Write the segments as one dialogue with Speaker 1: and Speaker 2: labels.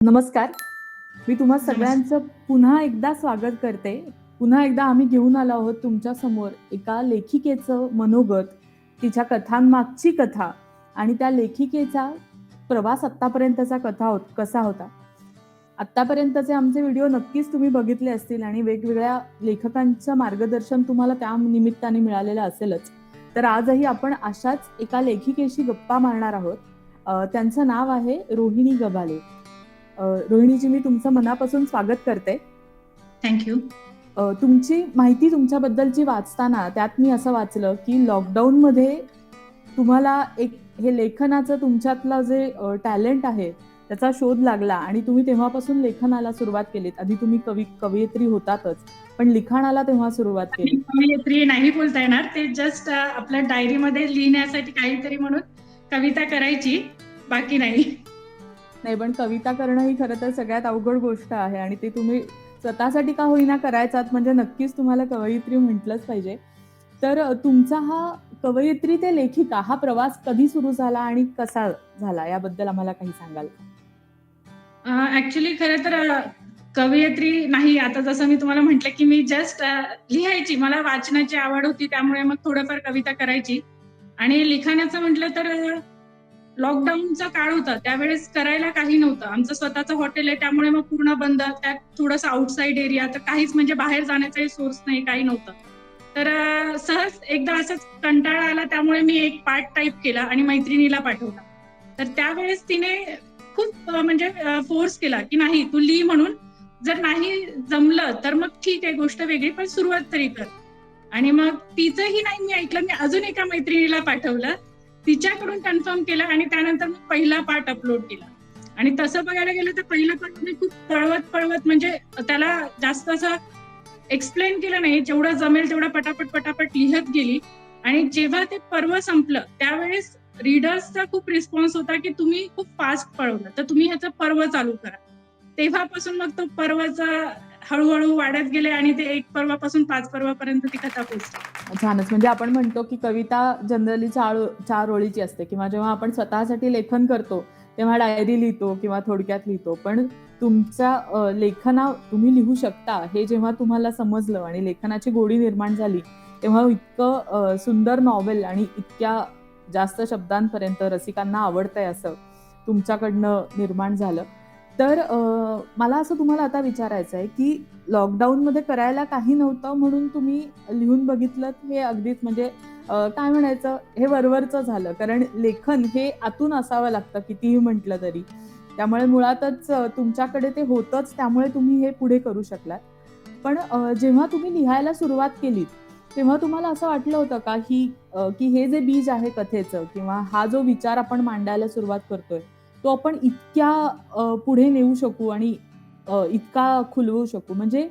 Speaker 1: नमस्कार. मी तुम्हा
Speaker 2: नमस्कार.
Speaker 1: सगळ्यांचं पुन्हा एकदा स्वागत करते. पुन्हा एकदा आम्ही घेऊन आलो आहोत तुमच्या समोर एका लेखिकेचं मनोगत, तिच्या कथांमागची कथा आणि त्या लेखिकेचा प्रवास आत्तापर्यंतचा कसा होता. आत्तापर्यंतचे आमचे व्हिडिओ नक्कीच तुम्ही बघितले असतील आणि वेगवेगळ्या लेखकांचं मार्गदर्शन तुम्हाला त्या निमित्ताने मिळालेलं असेलच. तर आजही आपण अशाच एका लेखिकेशी गप्पा मारणार आहोत. त्यांचं नाव आहे रोहिणी गबाले. रोहिणीजी, मी तुमचं मनापासून स्वागत करते.
Speaker 2: थँक्यू.
Speaker 1: तुमची माहिती तुमच्याबद्दलची वाचताना त्यात मी असं वाचलं की लॉकडाऊनमध्ये तुम्हाला एक हे लेखनाचं तुमच्यातलं जे टॅलेंट आहे त्याचा शोध लागला आणि तुम्ही तेव्हापासून लेखनाला सुरुवात केलीत. आधी तुम्ही कवयित्री होतातच, पण लिखाणाला तेव्हा सुरुवात केली.
Speaker 2: कवयित्री नाही बोलता येणार, ते जस्ट आपल्या डायरीमध्ये लिहिण्यासाठी काहीतरी म्हणून कविता करायची, बाकी नाही.
Speaker 1: पण कविता करणं ही खरं तर सगळ्यात अवघड गोष्ट आहे आणि ते तुम्ही स्वतःसाठी का होईना करायचात, म्हणजे नक्कीच तुम्हाला कवयित्री म्हटलंच पाहिजे. तर तुमचा हा कवयित्री ते लेखिका हा प्रवास कधी सुरू झाला आणि कसा झाला याबद्दल आम्हाला काही सांगाल का?
Speaker 2: ऍक्च्युली खरं तर कवयित्री नाही. आता जसं मी तुम्हाला म्हटलं की मी जस्ट लिहायची, मला वाचनाची आवड होती, त्यामुळे मग थोडंफार कविता करायची. आणि लिखाणाचं म्हटलं तर लॉकडाऊनचा काळ होता, त्यावेळेस करायला काही नव्हतं. आमचं स्वतःचं हॉटेल आहे, त्यामुळे मग पूर्ण बंद, त्यात थोडंसं आउटसाइड एरिया, तर काहीच म्हणजे बाहेर जाण्याचाही सोर्स नाही, काही नव्हतं. तर सहज एकदा असंच कंटाळा आला, त्यामुळे मी एक पार्ट टाईप केला आणि मैत्रिणीला पाठवला. तर त्यावेळेस तिने खूप म्हणजे फोर्स केला की नाही तू लिही म्हणून, जर नाही जमलं तर मग ठीक आहे, गोष्ट वेगळी, पण सुरुवात तरी कर. आणि मग तिचंही नाही मी ऐकलं, मी अजून एका मैत्रिणीला पाठवलं, तिच्याकडून कन्फर्म केलं आणि त्यानंतर मग पहिला पार्ट अपलोड केला. आणि तसं बघायला गेलं तर पहिलं पार्ट मी खूप पळवत म्हणजे त्याला जास्त असं एक्सप्लेन केलं नाही, जेवढं जमेल तेवढं पटापट लिहत गेली. आणि जेव्हा ते पर्व संपलं त्यावेळेस रीडर्सचा खूप रिस्पॉन्स होता की तुम्ही खूप फास्ट पळवलं, तर तुम्ही ह्याचं पर्व चालू करा. तेव्हापासून मग तो पर्वचा हळूहळू वाढत गेले आणि ते 1 पर्वापासून 5 पर्वापर्यंत ती कथा पोहोचली.
Speaker 1: छानच. म्हणजे आपण म्हणतो की कविता जनरली 4 ओळीची असते, किंवा जेव्हा आपण स्वतःसाठी लेखन करतो तेव्हा डायरी लिहितो किंवा थोडक्यात लिहितो, पण तुमच्या लेखना तुम्ही लिहू शकता हे जेव्हा तुम्हाला समजलं आणि लेखनाची गोडी निर्माण झाली, तेव्हा इतकं सुंदर नॉवेल आणि इतक्या जास्त शब्दांपर्यंत रसिकांना आवडतंय असं तुमच्याकडनं निर्माण झालं. तर मला असं तुम्हाला आता विचारायचं आहे की लॉकडाऊनमध्ये करायला काही नव्हतं म्हणून तुम्ही लिहून बघितलं, हे अगदीच म्हणजे काय म्हणायचं, हे वरवरचं झालं. कारण लेखन हे आतून असावं लागतं कितीही म्हटलं तरी. त्यामुळे मुळातच तुमच्याकडे ते होतंच, त्यामुळे तुम्ही हे पुढे करू शकलात. पण जेव्हा तुम्ही लिहायला सुरुवात केलीत तेव्हा तुम्हाला असं वाटलं होतं का की हे जे बीज आहे कथेचं किंवा हा जो विचार आपण मांडायला सुरुवात करतोय तो आपण इतक्या पुढे नेऊ शकू आणि इतका खुलवू शकू? म्हणजे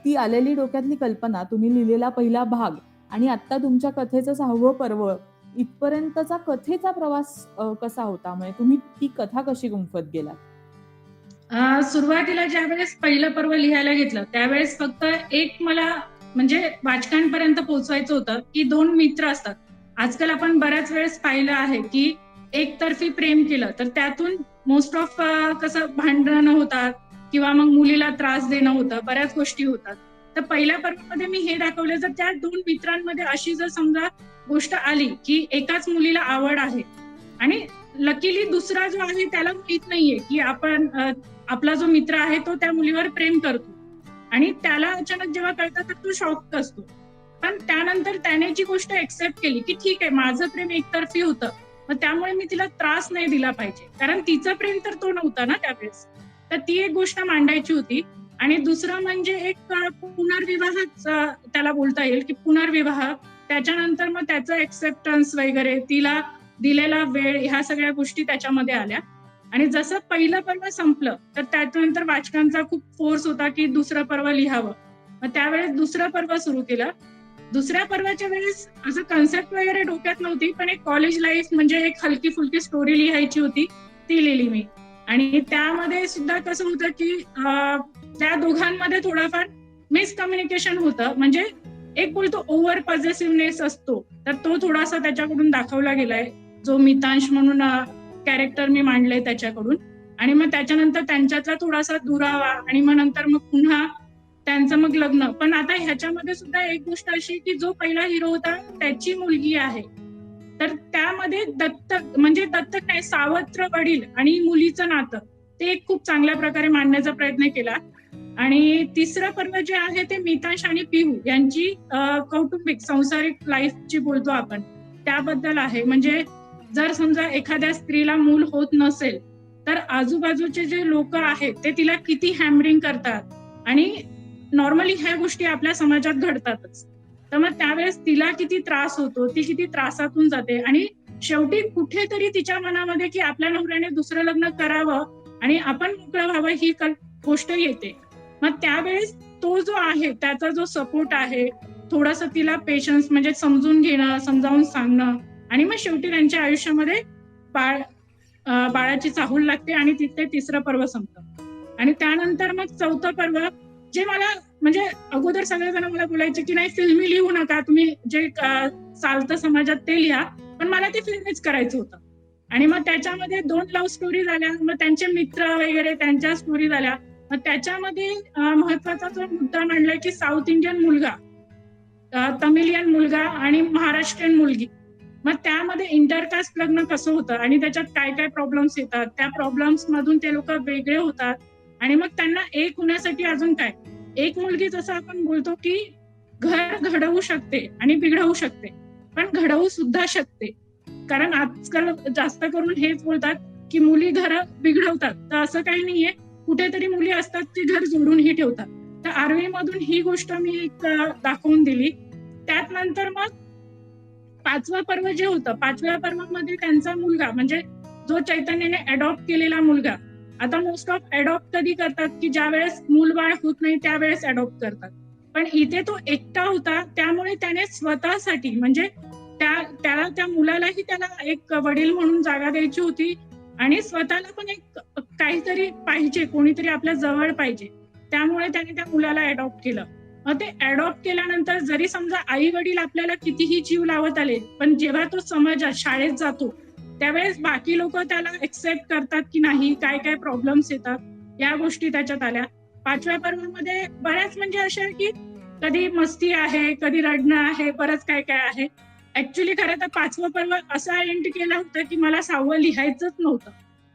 Speaker 1: ती आलेली डोक्यातली कल्पना, तुम्ही लिहिलेला पहिला भाग आणि आता तुमच्या कथेचं 6वं पर्व इथपर्यंतचा कथेचा प्रवास कसा होता? म्हणजे तुम्ही ती कथा कशी गुंफत गेलात?
Speaker 2: सुरुवातीला ज्यावेळेस पहिलं पर्व लिहायला घेतलं त्यावेळेस फक्त एक मला म्हणजे वाचकांपर्यंत पोहोचवायचं होतं की 2 मित्र असतात. आजकाल आपण बऱ्याच वेळेस पाहिलं आहे की एकतर्फी प्रेम केलं तर त्यातून मोस्ट ऑफ कसं भांडणं होतात किंवा मग मुलीला त्रास देणं होतं, बऱ्याच गोष्टी होतात. तर पहिल्या पर्वामध्ये मी हे दाखवलं, जर त्या 2 मित्रांमध्ये अशी जर समजा गोष्ट आली की एकाच मुलीला आवड आहे आणि लकीली दुसरा जो आहे त्याला माहित नाहीये की आपण आपला जो मित्र आहे तो त्या मुलीवर प्रेम करतो आणि त्याला अचानक जेव्हा कळतं तर तो शॉक असतो. पण त्यानंतर त्याने जी गोष्ट एक्सेप्ट केली की ठीक आहे, माझं प्रेम एकतर्फी होतं, मग त्यामुळे मी तिला त्रास नाही दिला पाहिजे, कारण तिचं प्रेम तर तो नव्हता ना त्यावेळेस. तर ती एक गोष्ट मांडायची होती. आणि दुसरं म्हणजे एक पुनर्विवाह त्याला बोलता येईल की पुनर्विवाह, त्याच्यानंतर मग त्याचं एक्सेप्टन्स वगैरे, तिला दिलेला वेळ, ह्या सगळ्या गोष्टी त्याच्यामध्ये आल्या. आणि जसं पहिलं पर्व संपलं तर त्याच्यानंतर वाचकांचा खूप फोर्स होता की दुसरं पर्व लिहावं. मग त्यावेळेस दुसरं पर्व सुरू केलं. दुसऱ्या पर्वाच्या वेळेस असं कन्सेप्ट वगैरे डोक्यात नव्हती, पण एक कॉलेज लाईफ म्हणजे एक हलकी फुलकी स्टोरी लिहायची होती, ती लिहिली मी. आणि त्यामध्ये सुद्धा कसं होतं की त्या दोघांमध्ये थोडाफार मिसकम्युनिकेशन होतं. म्हणजे एक बोलतो ओव्हर पॉझेसिव्हनेस असतो, तर तो थोडासा त्याच्याकडून दाखवला गेलाय, जो मितांश म्हणून कॅरेक्टर मी मांडलंय त्याच्याकडून. आणि मग त्याच्यानंतर त्यांच्यातला थोडासा दुरावा आणि मग नंतर मग पुन्हा त्यांचं मग लग्न. पण आता ह्याच्यामध्ये सुद्धा एक गोष्ट अशी की जो पहिला हिरो होता त्याची मुलगी आहे, तर त्यामध्ये दत्तक म्हणजे दत्तक नाही, सावत्र वडील आणि मुलीचं नातं ते खूप चांगल्या प्रकारे मांडण्याचा प्रयत्न केला. आणि तिसरं पर्व जे आहे ते मिताश आणि पिहू यांची कौटुंबिक सांसारिक लाईफची बोलतो आपण त्याबद्दल आहे. म्हणजे जर समजा एखाद्या स्त्रीला मूल होत नसेल तर आजूबाजूचे जे लोक आहेत ते तिला किती हॅमरिंग करतात, आणि नॉर्मली ह्या गोष्टी आपल्या समाजात घडतातच. तर मग त्यावेळेस तिला किती त्रास होतो, ती किती त्रासातून जाते, आणि शेवटी कुठेतरी तिच्या मनामध्ये की आपल्या नवऱ्याने दुसरं लग्न करावं आणि आपण मोकळं व्हावं ही गोष्ट येते. मग त्यावेळेस तो जो आहे त्याचा जो सपोर्ट आहे, थोडस तिला पेशन्स म्हणजे समजून घेणं, समजावून सांगणं, आणि मग शेवटी त्यांच्या आयुष्यामध्ये बाळाची चाहूल लागते आणि तिथे तिसरं पर्व संपतं. आणि त्यानंतर मग चौथं पर्व जे मला म्हणजे अगोदर सगळेजण मला बोलायचे की नाही फिल्मी लिहू नका, तुम्ही जे चालतं समाजात ते लिहा, पण मला ते फिल्मीच करायचं होतं. आणि मग त्याच्यामध्ये 2 लव्ह स्टोरी झाल्या, मग त्यांचे मित्र वगैरे त्यांच्या स्टोरी झाल्या. मग त्याच्यामध्ये महत्वाचा जो मुद्दा मांडलाय की साऊथ इंडियन मुलगा, तमिलियन मुलगा आणि महाराष्ट्रीयन मुलगी, मग त्यामध्ये इंटरकास्ट लग्न कसं होतं आणि त्याच्यात काय काय प्रॉब्लेम्स येतात, त्या प्रॉब्लेम्स मधून ते लोक वेगळे होतात, आणि मग त्यांना एक होण्यासाठी अजून काय, एक मुलगी जसं आपण बोलतो की घर घडवू शकते आणि बिघडवू शकते, पण घडवू सुद्धा शकते. कारण आजकाल जास्त करून हेच बोलतात की मुली घर बिघडवतात, तर असं काही नाहीये. कुठेतरी मुली असतात की घर जोडूनही ठेवतात. तर आर्वी मधून ही गोष्ट मी एक दाखवून दिली. त्यात नंतर मग 5वं पर्व जे होतं, 5व्या पर्वामध्ये त्यांचा मुलगा म्हणजे जो चैतन्याने अडॉप्ट केलेला मुलगा, आता मोस्ट ऑफ अडॉप्ट कधी करतात की ज्या वेळेस मूलबाळ होत नाही त्यावेळेस अडॉप्ट करतात, पण इथे तो एकटा होता त्यामुळे त्याने स्वतःसाठी म्हणजे त्याला त्या मुलालाही त्याला एक वडील म्हणून जागा द्यायची होती, आणि स्वतःला पण एक काहीतरी पाहिजे, कोणीतरी आपल्या जवळ पाहिजे, त्यामुळे त्याने त्या मुलाला अडॉप्ट केलं. मग ते अडॉप्ट केल्यानंतर जरी समजा आई वडील आपल्याला कितीही जीव लावत आले, पण जेव्हा तो समाजात शाळेत जातो त्यावेळेस बाकी लोक त्याला एक्सेप्ट करतात की नाही, काय काय प्रॉब्लेम्स येतात, या गोष्टी त्याच्यात आल्या. 5व्या पर्वामध्ये बऱ्याच म्हणजे अशा की कधी मस्ती आहे, कधी रडणं आहे, बरंच काय काय आहे. ऍक्च्युली खरं तर 5वं पर्व असा एंड केला होता की मला 6वं लिहायचंच नव्हतं,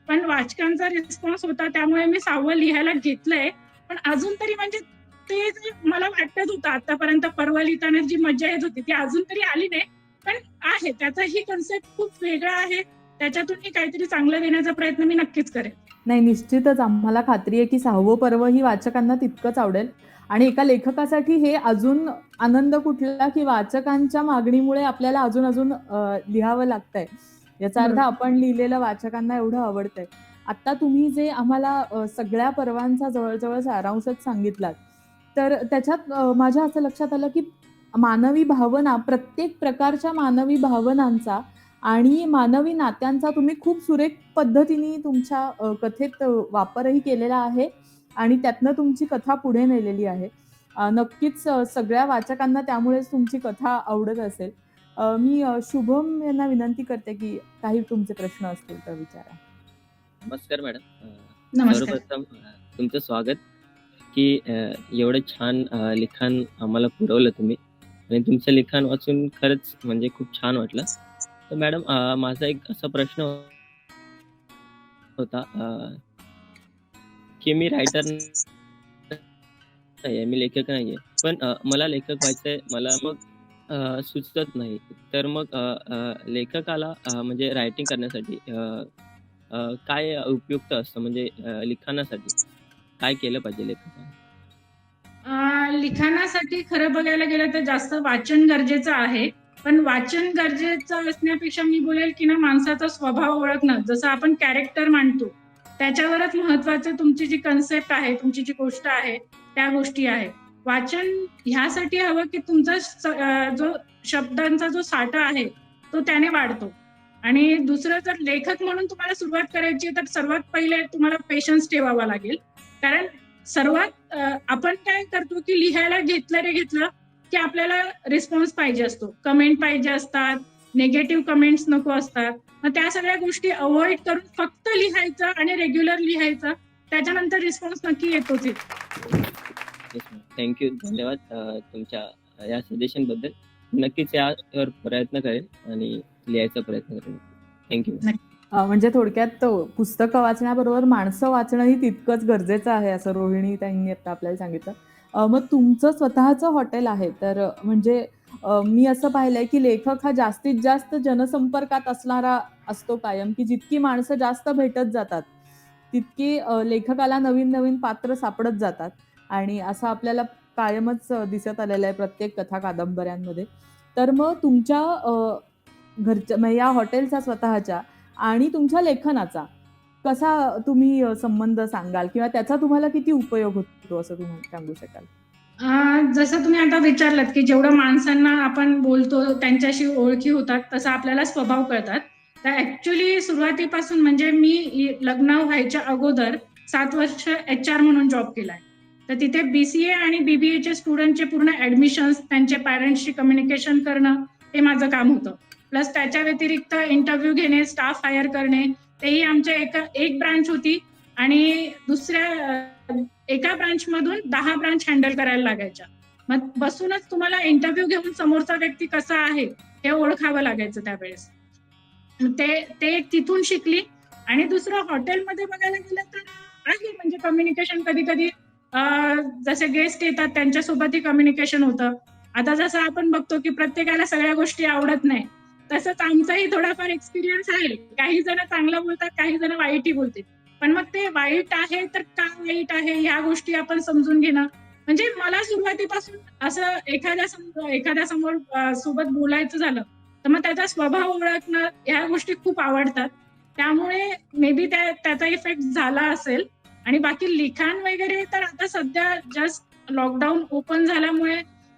Speaker 2: पण वाचकांचा रिस्पॉन्स होता त्यामुळे मी 6वं लिहायला घेतलंय. पण अजून तरी म्हणजे ते जे मला वाटत होतं आतापर्यंत पर्व लिहिताना जी मजा येत होती ती अजून तरी आली नाही, पण आहे त्याचा ही कन्सेप्ट खूप वेगळा आहे, त्याच्यातून काहीतरी चांगलं देण्याचा प्रयत्न मी नक्कीच करेन.
Speaker 1: नाही, निश्चितच आम्हाला खात्री आहे की 6वं पर्व ही वाचकांना तितकंच आवडेल. आणि एका लेखकासाठी हे अजून आनंद कुठला की वाचकांच्या मागणीमुळे आपल्याला अजून अजून लिहावं लागतंय, याचा अर्थ आपण लिहिलेलं वाचकांना एवढं आवडतंय. आता तुम्ही जे आम्हाला सगळ्या पर्वांचा जवळजवळ सारांशच सांगितलात, तर त्याच्यात माझ्या असं लक्षात आलं की मानवी भावना, प्रत्येक प्रकारच्या मानवी भावनांचा आणि मानवी नात्यांचा तुम्ही खूप सुरेख पद्धतीने तुमच्या कथेत वापरही केलेला आहे आणि त्यातनं तुमची कथा पुढे नेलेली आहे. नक्कीच सगळ्या वाचकांना त्यामुळेच तुमची कथा आवडत असेल. मी शुभम यांना विनंती करते की काही तुमचे प्रश्न असतील तर विचारा.
Speaker 3: नमस्कार मॅडम.
Speaker 2: नमस्कार.
Speaker 3: सर्वप्रथम तुमचं स्वागत की एवढं छान लिखाण आम्हाला पुरवलं तुम्ही, आणि तुमचं लिखाण वाचून खरंच म्हणजे खूप छान वाटलं. तर मॅडम माझा एक असा प्रश्न होता की मी रायटर नाहीये, मी लेखक नाहीये, पण मला लेखक व्हायचंय, मला मग सुचत नाही. तर मग लेखकाला म्हणजे रायटिंग करण्यासाठी काय उपयुक्त असतं, म्हणजे लिखाणासाठी काय केलं पाहिजे लेखकाने?
Speaker 2: लिखाणासाठी खरं बघायला गेलं तर जास्त वाचन गरजेचं आहे, पण वाचन गरजेचं असण्यापेक्षा मी बोलेल की ना माणसाचा स्वभाव ओळखणं, जसं आपण कॅरेक्टर मांडतो त्याच्यावरच महत्वाचं तुमची जी कन्सेप्ट आहे, तुमची जी गोष्ट आहे त्या गोष्टी आहे. वाचन ह्यासाठी हवं की तुमचा जो शब्दांचा जो साठा आहे तो त्याने वाढतो. आणि दुसरं, जर लेखक म्हणून तुम्हाला सुरुवात करायची तर सर्वात पहिले तुम्हाला पेशन्स ठेवावा लागेल. कारण सर्वात आपण काय करतो की लिहायला घेतलं की आपल्याला रिस्पॉन्स पाहिजे असतो, कमेंट पाहिजे असतात, निगेटिव्ह कमेंट्स नको असतात. मग त्या सगळ्या गोष्टी अवॉइड करून फक्त लिहायचं आणि रेग्युलर लिहायचं, त्याच्यानंतर रिस्पॉन्स नक्की येतोच येतो.
Speaker 3: थँक्यू, धन्यवाद तुमच्या या सजेशन बद्दल. नक्कीच यावर प्रयत्न करेल आणि लिहायचा प्रयत्न करेल. थँक्यू.
Speaker 1: म्हणजे थोडक्यात पुस्तकं वाचण्याबरोबर माणसं वाचणंही तितकंच गरजेचं आहे, असं रोहिणी त्यांनी आता आपल्याला सांगितलं. मग तुमचं स्वतःचं हॉटेल आहे, तर म्हणजे मी असं पाहिलंय की लेखक हा जास्तीत जास्त जनसंपर्कात असणारा असतो कायम, की जितकी माणसं जास्त भेटत जातात तितकी लेखकाला नवीन नवीन पात्र सापडत जातात, आणि असं आपल्याला कायमच दिसत आलेलं आहे प्रत्येक कथा कादंबऱ्यांमध्ये. तर मग तुमच्या घरच्या म्हणजे या हॉटेलचा स्वतःच्या आणि तुमच्या लेखनाचा कसा तुम्ही संबंध सांगाल, किंवा त्याचा तुम्हाला किती उपयोग होतो असं तुम्ही सांगू शकाल?
Speaker 2: जसं तुम्ही आता विचारलात की जेवढं माणसांना आपण बोलतो त्यांच्याशी ओळखी होतात, तसं आपल्याला स्वभाव कळतात. तर ऍक्च्युली सुरुवातीपासून म्हणजे मी लग्न व्हायच्या अगोदर 7 वर्ष HR म्हणून जॉब केलाय. तर तिथे BCA आणि BBA स्टुडंटचे पूर्ण ऍडमिशन्स, त्यांचे पॅरेंट्सशी कम्युनिकेशन करणं हे माझं काम होतं. प्लस त्याच्या व्यतिरिक्त इंटरव्ह्यू घेणे, स्टाफ हायर करणे, तेही आमच्या एक ब्रांच होती आणि दुसऱ्या एका ब्रांच मधून 10 ब्रांच हँडल करायला लागायच्या. मग बसूनच तुम्हाला इंटरव्ह्यू घेऊन समोरचा व्यक्ती कसा आहे हे ओळखावं लागायचं त्यावेळेस. ते एक तिथून शिकली. आणि दुसरं हॉटेलमध्ये बघायला गेलं तर आहे म्हणजे कम्युनिकेशन, कधी कधी जसे गेस्ट येतात त्यांच्यासोबतही कम्युनिकेशन होतं. आता जसं आपण बघतो की प्रत्येकाला सगळ्या गोष्टी आवडत नाही, तसंच आमचाही थोडाफार एक्सपिरियन्स आहे. काही जण चांगलं बोलतात, काही जण वाईटही बोलतात. पण मग ते वाईट आहे तर का वाईट आहे ह्या गोष्टी आपण समजून घेणं, म्हणजे मला सुरुवातीपासून असं एखाद्या समोर सोबत बोलायचं झालं तर मग त्याचा स्वभाव ओळखणं ह्या गोष्टी खूप आवडतात. त्यामुळे मे बी त्याचा इफेक्ट झाला असेल. आणि बाकी लिखाण वगैरे तर आता सध्या जस्ट लॉकडाऊन ओपन झाल्यामुळे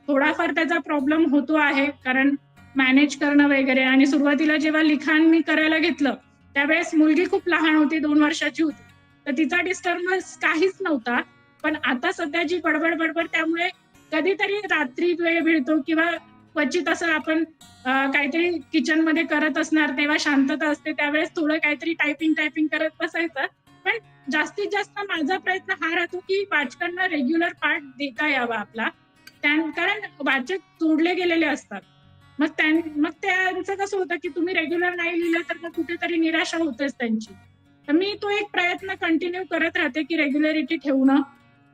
Speaker 2: थोडाफार त्याचा प्रॉब्लेम होतो आहे, कारण मॅनेज करणं वगैरे. आणि सुरुवातीला जेव्हा लिखाण मी करायला घेतलं त्यावेळेस मुलगी खूप लहान होती, 2 वर्षाची होती, तर तिचा डिस्टर्बन्स काहीच नव्हता. पण आता सध्या जी बडबड त्यामुळे कधीतरी रात्री वेळ मिळतो किंवा क्वचित असं आपण काहीतरी किचन मध्ये करत असणार तेव्हा शांतता असते, त्यावेळेस थोडं काहीतरी टायपिंग करत बसायचं. पण जास्तीत जास्त माझा प्रयत्न हा राहतो की वाचकांना रेग्युलर पार्ट देता यावा आपला, कारण वाचक जोडले गेलेले असतात. मग त्यांचं कसं होतं की तुम्ही रेग्युलर नाही लिहिलं तर मग कुठेतरी निराशा होतेच त्यांची. तर मी तो एक प्रयत्न कंटिन्यू करत राहते की रेग्युलरिटी ठेवणं.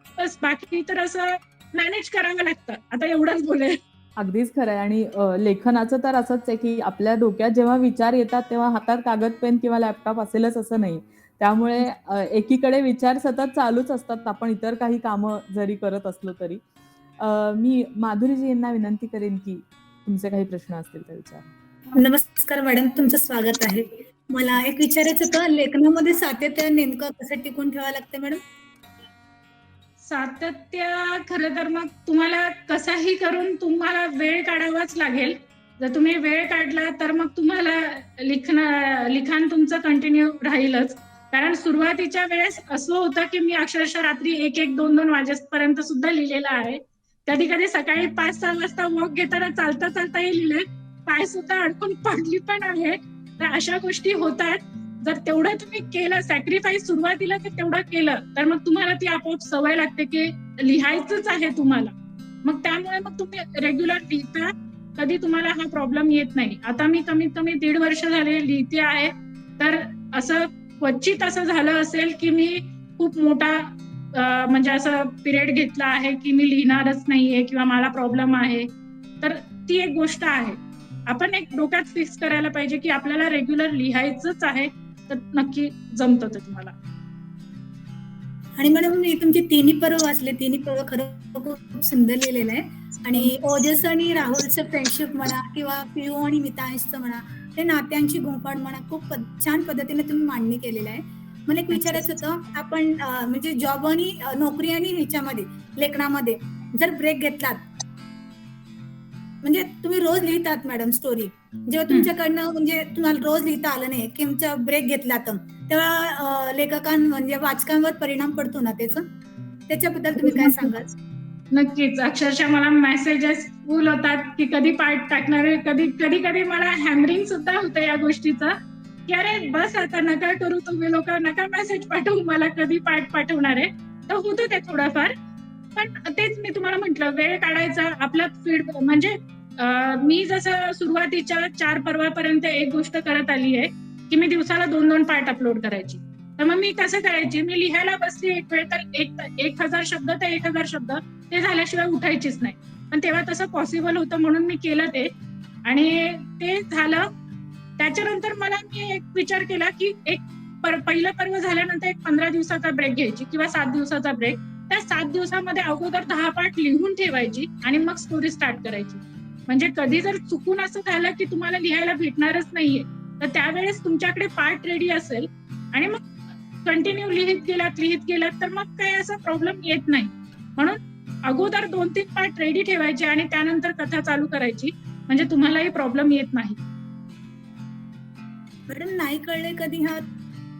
Speaker 2: बस, बाकी तर असं मॅनेज करावं लागतं. आता एवढंच बोलेल.
Speaker 1: अगदीच खरं आहे. आणि लेखनाचं तर असंच आहे की आपल्या डोक्यात जेव्हा विचार येतात तेव्हा हातात कागद, पेन किंवा लॅपटॉप असेलच असं नाही. त्यामुळे एकीकडे विचार सतत चालूच असतात, आपण इतर काही कामं जरी करत असलो तरी. मी माधुरीजी यांना विनंती करेन की तुमचे काही प्रश्न असतील तर विचारा.
Speaker 4: नमस्कार मॅडम, तुमचं स्वागत आहे. मला एक विचारायचं होतं, लेखनामध्ये सातत्य नेमकं कसं टिकून ठेवावं लागतं मॅडम?
Speaker 2: सातत्य खरं तर मग तुम्हाला कसाही करून तुम्हाला वेळ काढावाच लागेल. जर तुम्ही वेळ काढला तर मग तुम्हाला लिखाण तुमचं कंटिन्यू राहीलच. कारण सुरुवातीच्या वेळेस असं होतं की मी अक्षरशः रात्री 1-1, 2-2 वाजेपर्यंत सुद्धा लिहिलेलं आहे. कधी कधी सकाळी 5-6 वाजता वॉक घेताना चालताही लिहिले, पाय सुद्धा अडकून पडली पण आहे. तर अशा गोष्टी होतात. जर तेवढं तुम्ही केलं, सॅक्रिफाईस सुरुवातीला जर तेवढं केलं तर मग तुम्हाला ती आपोआप सवय लागते की लिहायचंच आहे तुम्हाला. मग त्यामुळे मग तुम्ही रेग्युलर लिहिता, कधी तुम्हाला हा प्रॉब्लेम येत नाही. आता मी कमीत कमी 1.5 वर्ष झाले लिहिते आहे. तर असं क्वचित असं झालं असेल की मी खूप मोठा म्हणजे असं पिरियड घेतला आहे की मी लिहिणारच नाहीये किंवा मला प्रॉब्लेम आहे. तर ती एक गोष्ट आहे. आपण एक डोक्यात फिक्स करायला पाहिजे की आपल्याला रेग्युलर लिहायचंच आहे, तर नक्की जमतं ते तुम्हाला.
Speaker 4: आणि मॅडम मी तुमचे तिन्ही पर्व वाचले, तिन्ही पर्व खरं खूप सुंदर लिहिलेलं आहे. आणि ओजस आणि राहुलचं फ्रेंडशिप म्हणा किंवा पियू आणि मितांशचं म्हणा, ते नात्यांची गुंफाड म्हणा, खूप छान पद्धतीने तुम्ही मांडणी केलेलं आहे. मला एक विचारायचं होतं, आपण म्हणजे जॉब आणि नोकरी आणि ह्याच्यामध्ये लेखनामध्ये जर ब्रेक घेतलात, म्हणजे तुम्ही रोज लिहितात मॅडम स्टोरी, जेव्हा तुमच्याकडनं म्हणजे तुम्हाला रोज लिहिता आलं नाही की तुमचा ब्रेक घेतला तर तेव्हा लेखकां म्हणजे वाचकांवर परिणाम पडतो ना त्याच्याबद्दल तुम्ही काय सांगाल?
Speaker 2: नक्कीच. अक्षरशः मला मेसेजेस फुल होतात की कधी पार्ट टाकणार आहे. कधी कधी मला हॅमरिंग सुद्धा होतं या गोष्टीचं, की अरे बस आता नका करू, तुम्ही लोक नका मेसेज पाठवू मला, कधी पार्ट पाठवणार आहे. तर होतं ते थोडंफार. पण तेच मी तुम्हाला म्हटलं, वेळ काढायचा आपला फीड. म्हणजे मी जसं सुरुवातीच्या 4 पर्वापर्यंत एक गोष्ट करत आली आहे की मी दिवसाला 2-2 पार्ट अपलोड करायची. तर मग मी कसं करायची, मी लिहायला बसली एक वेळ तर 1000 शब्द तर 1000 शब्द ते झाल्याशिवाय उठायचीच नाही. पण तेव्हा तसं पॉसिबल होतं म्हणून मी केलं ते, आणि ते झालं. त्याच्यानंतर मी एक विचार केला की पहिलं पर्व झाल्यानंतर एक 15 दिवसाचा ब्रेक घ्यायची किंवा 7 दिवसाचा ब्रेक. त्या 7 दिवसामध्ये अगोदर 10 पार्ट लिहून ठेवायची आणि मग स्टोरी स्टार्ट करायची. म्हणजे कधी जर चुकून असं झालं की तुम्हाला लिहायला भेटणारच नाहीये, तर त्यावेळेस तुमच्याकडे पार्ट रेडी असेल आणि मग कंटिन्यू लिहित गेलात तर मग काही असा प्रॉब्लेम येत नाही. म्हणून अगोदर 2-3 पार्ट रेडी ठेवायचे आणि त्यानंतर कथा चालू करायची, म्हणजे तुम्हालाही प्रॉब्लेम येत नाही.
Speaker 4: बरं, नाही कळले कधी हा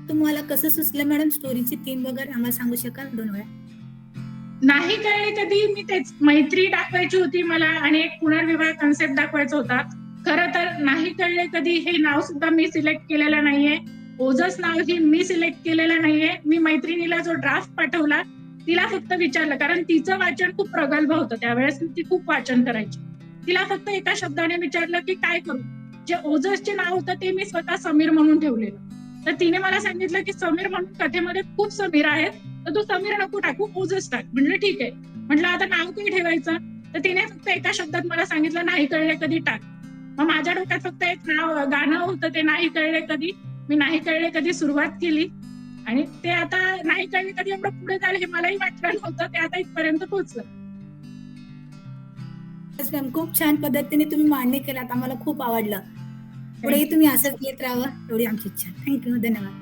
Speaker 4: तुम्हाला कसं सुचलं मॅडम स्टोरीची थीम वगैरे आम्हाला सांगू शकाल 2 वेळा?
Speaker 2: नाही कळले कधी, मी तेच मैत्री दाखवायची होती मला आणि एक पुनर्विवाह कन्सेप्ट दाखवायचा होता. खरं तर नाही कळले कधी हे नाव सुद्धा मी सिलेक्ट केलेलं नाहीये. ओजस नाव ही मी सिलेक्ट केलेलं नाहीये. मी मैत्रिणीला जो ड्राफ्ट पाठवला तिला फक्त विचारलं, कारण तिचं वाचन खूप प्रगल्भ होतं त्यावेळेस, ती खूप वाचन करायची. तिला फक्त एका शब्दाने विचारलं की काय करू. जे ओजसचे नाव होतं ते मी स्वतः समीर म्हणून ठेवलेलं. तर तिने मला सांगितलं की समीर म्हणून कथेमध्ये खूप समीर आहेत, तर तू समीर नको टाकू, ओजस टाक. म्हटलं ठीक आहे. म्हटलं आता नाव काय ठेवायचं, तर तिने फक्त एका शब्दात मला सांगितलं नाही कळले कधी टाक. मग माझ्या डोक्यात फक्त एक गाणं होतं, ते नाही कळले कधी. मी नाही कळले कधी सुरुवात केली आणि ते आता नाही कळले कधी एवढं पुढे जाईल हे मलाही वाटलं नव्हतं, ते आता इथपर्यंत पोहोचलं.
Speaker 4: मॅम, खूप छान पद्धतीने तुम्ही मांडणी केलात, आम्हाला खूप आवडलं. पुढेही तुम्ही असंच येत राहावं एवढी आमची इच्छा. थँक्यू, धन्यवाद.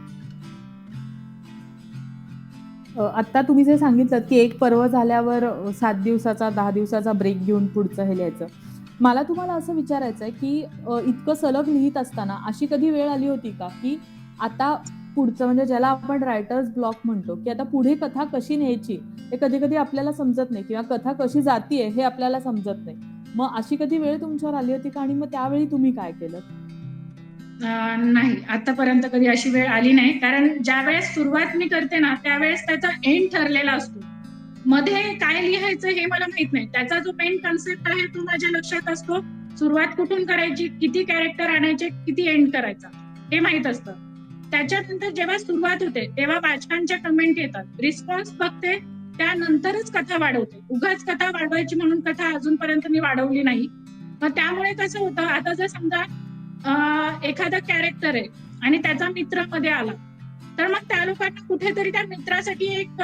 Speaker 1: आता तुम्ही जे सांगितलं की एक पर्व झाल्यावर 7 दिवसाचा 10 दिवसाचा ब्रेक घेऊन पुढचं हे लिहायचं, मला तुम्हाला असं विचारायचं आहे की इतकं सलग लिहित असताना अशी कधी वेळ आली होती का की आता पुढचं, म्हणजे ज्याला आपण रायटर्स ब्लॉक म्हणतो, की आता पुढे कथा कशी न्यायची हे कधी कधी आपल्याला समजत नाही किंवा कथा कशी जातीये हे आपल्याला समजत नाही. मग अशी कधी वेळ तुमच्यावर आली होती का, आणि मग त्यावेळी तुम्ही काय केलं?
Speaker 2: नाही, आतापर्यंत कधी अशी वेळ आली नाही, कारण ज्या वेळेस सुरुवात मी करते ना त्यावेळेस त्याचा एंड ठरलेला असतो. मध्ये काय लिहायचं हे मला माहित नाही. त्याचा जो मेन कन्सेप्ट आहे तो माझ्या लक्षात असतो. सुरुवात कुठून करायची, किती कॅरेक्टर आणायचे, किती एंड करायचा हे माहित असतं. त्याच्यानंतर जेव्हा सुरुवात होते तेव्हा वाचकांच्या कमेंट येतात, रिस्पॉन्स बघते, त्यानंतरच कथा वाढवते. उगाच कथा वाढवायची म्हणून कथा अजूनपर्यंत मी वाढवली नाही. मग त्यामुळे कसं होतं, आता जर समजा एखादा कॅरेक्टर आहे आणि त्याचा मित्र मध्ये आला, तर मग त्या लोकांना कुठेतरी त्या मित्रासाठी एक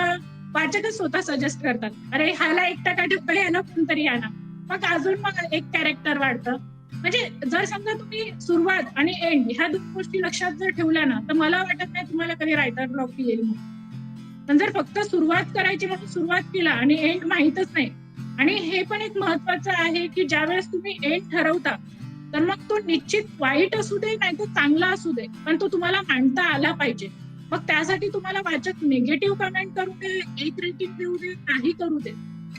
Speaker 2: वाचकच स्वतः सजेस्ट करतात, अरे ह्याला एकटा का ठेवता, ह्याला कोणतरी आणा. मग अजून मग एक कॅरेक्टर वाढतं. म्हणजे जर समजा तुम्ही सुरुवात आणि एंड ह्या 2 गोष्टी लक्षात जर ठेवल्या ना, तर मला वाटत नाही तुम्हाला कधी रायटर ब्लॉक येईल. पण जर फक्त सुरुवात करायची म्हणून सुरुवात केला आणि एंड माहितच नाही, आणि हे पण एक महत्वाचं आहे की ज्यावेळेस तुम्ही एंड ठरवता तर मग तो निश्चित वाईट असू दे नाही तर चांगला असू दे, पण तो तुम्हाला मांडता आला पाहिजे. मग त्यासाठी तुम्हाला वाचक निगेटिव्ह कमेंट करू दे, 1 रेटिंग देऊ दे, काही करू दे,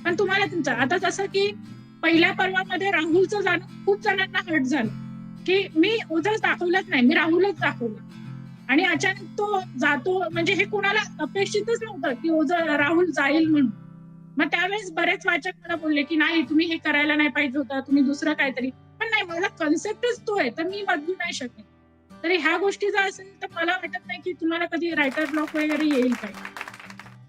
Speaker 2: पण तुम्हाला तुमचं, आता जसं की पहिल्या पर्वामध्ये राहुलचं जाणं खूप जणांना हर्ट झालं की मी ओजस दाखवलंच नाही, मी राहुलच दाखवलं आणि अचानक तो जातो. म्हणजे हे कोणाला अपेक्षितच नव्हतं की राहुल जाईल म्हणून. मग त्यावेळेस बरेच वाचक मला बोलले की नाही, तुम्ही हे करायला नाही पाहिजे होतं, तुम्ही दुसरं काहीतरी. पण नाही, माझा कन्सेप्टच तो आहे, तर मी बदलू नाही शकत. तर ह्या गोष्टी जर असेल तर मला वाटत नाही की तुम्हाला कधी रायटर ब्लॉक वगैरे येईल काय.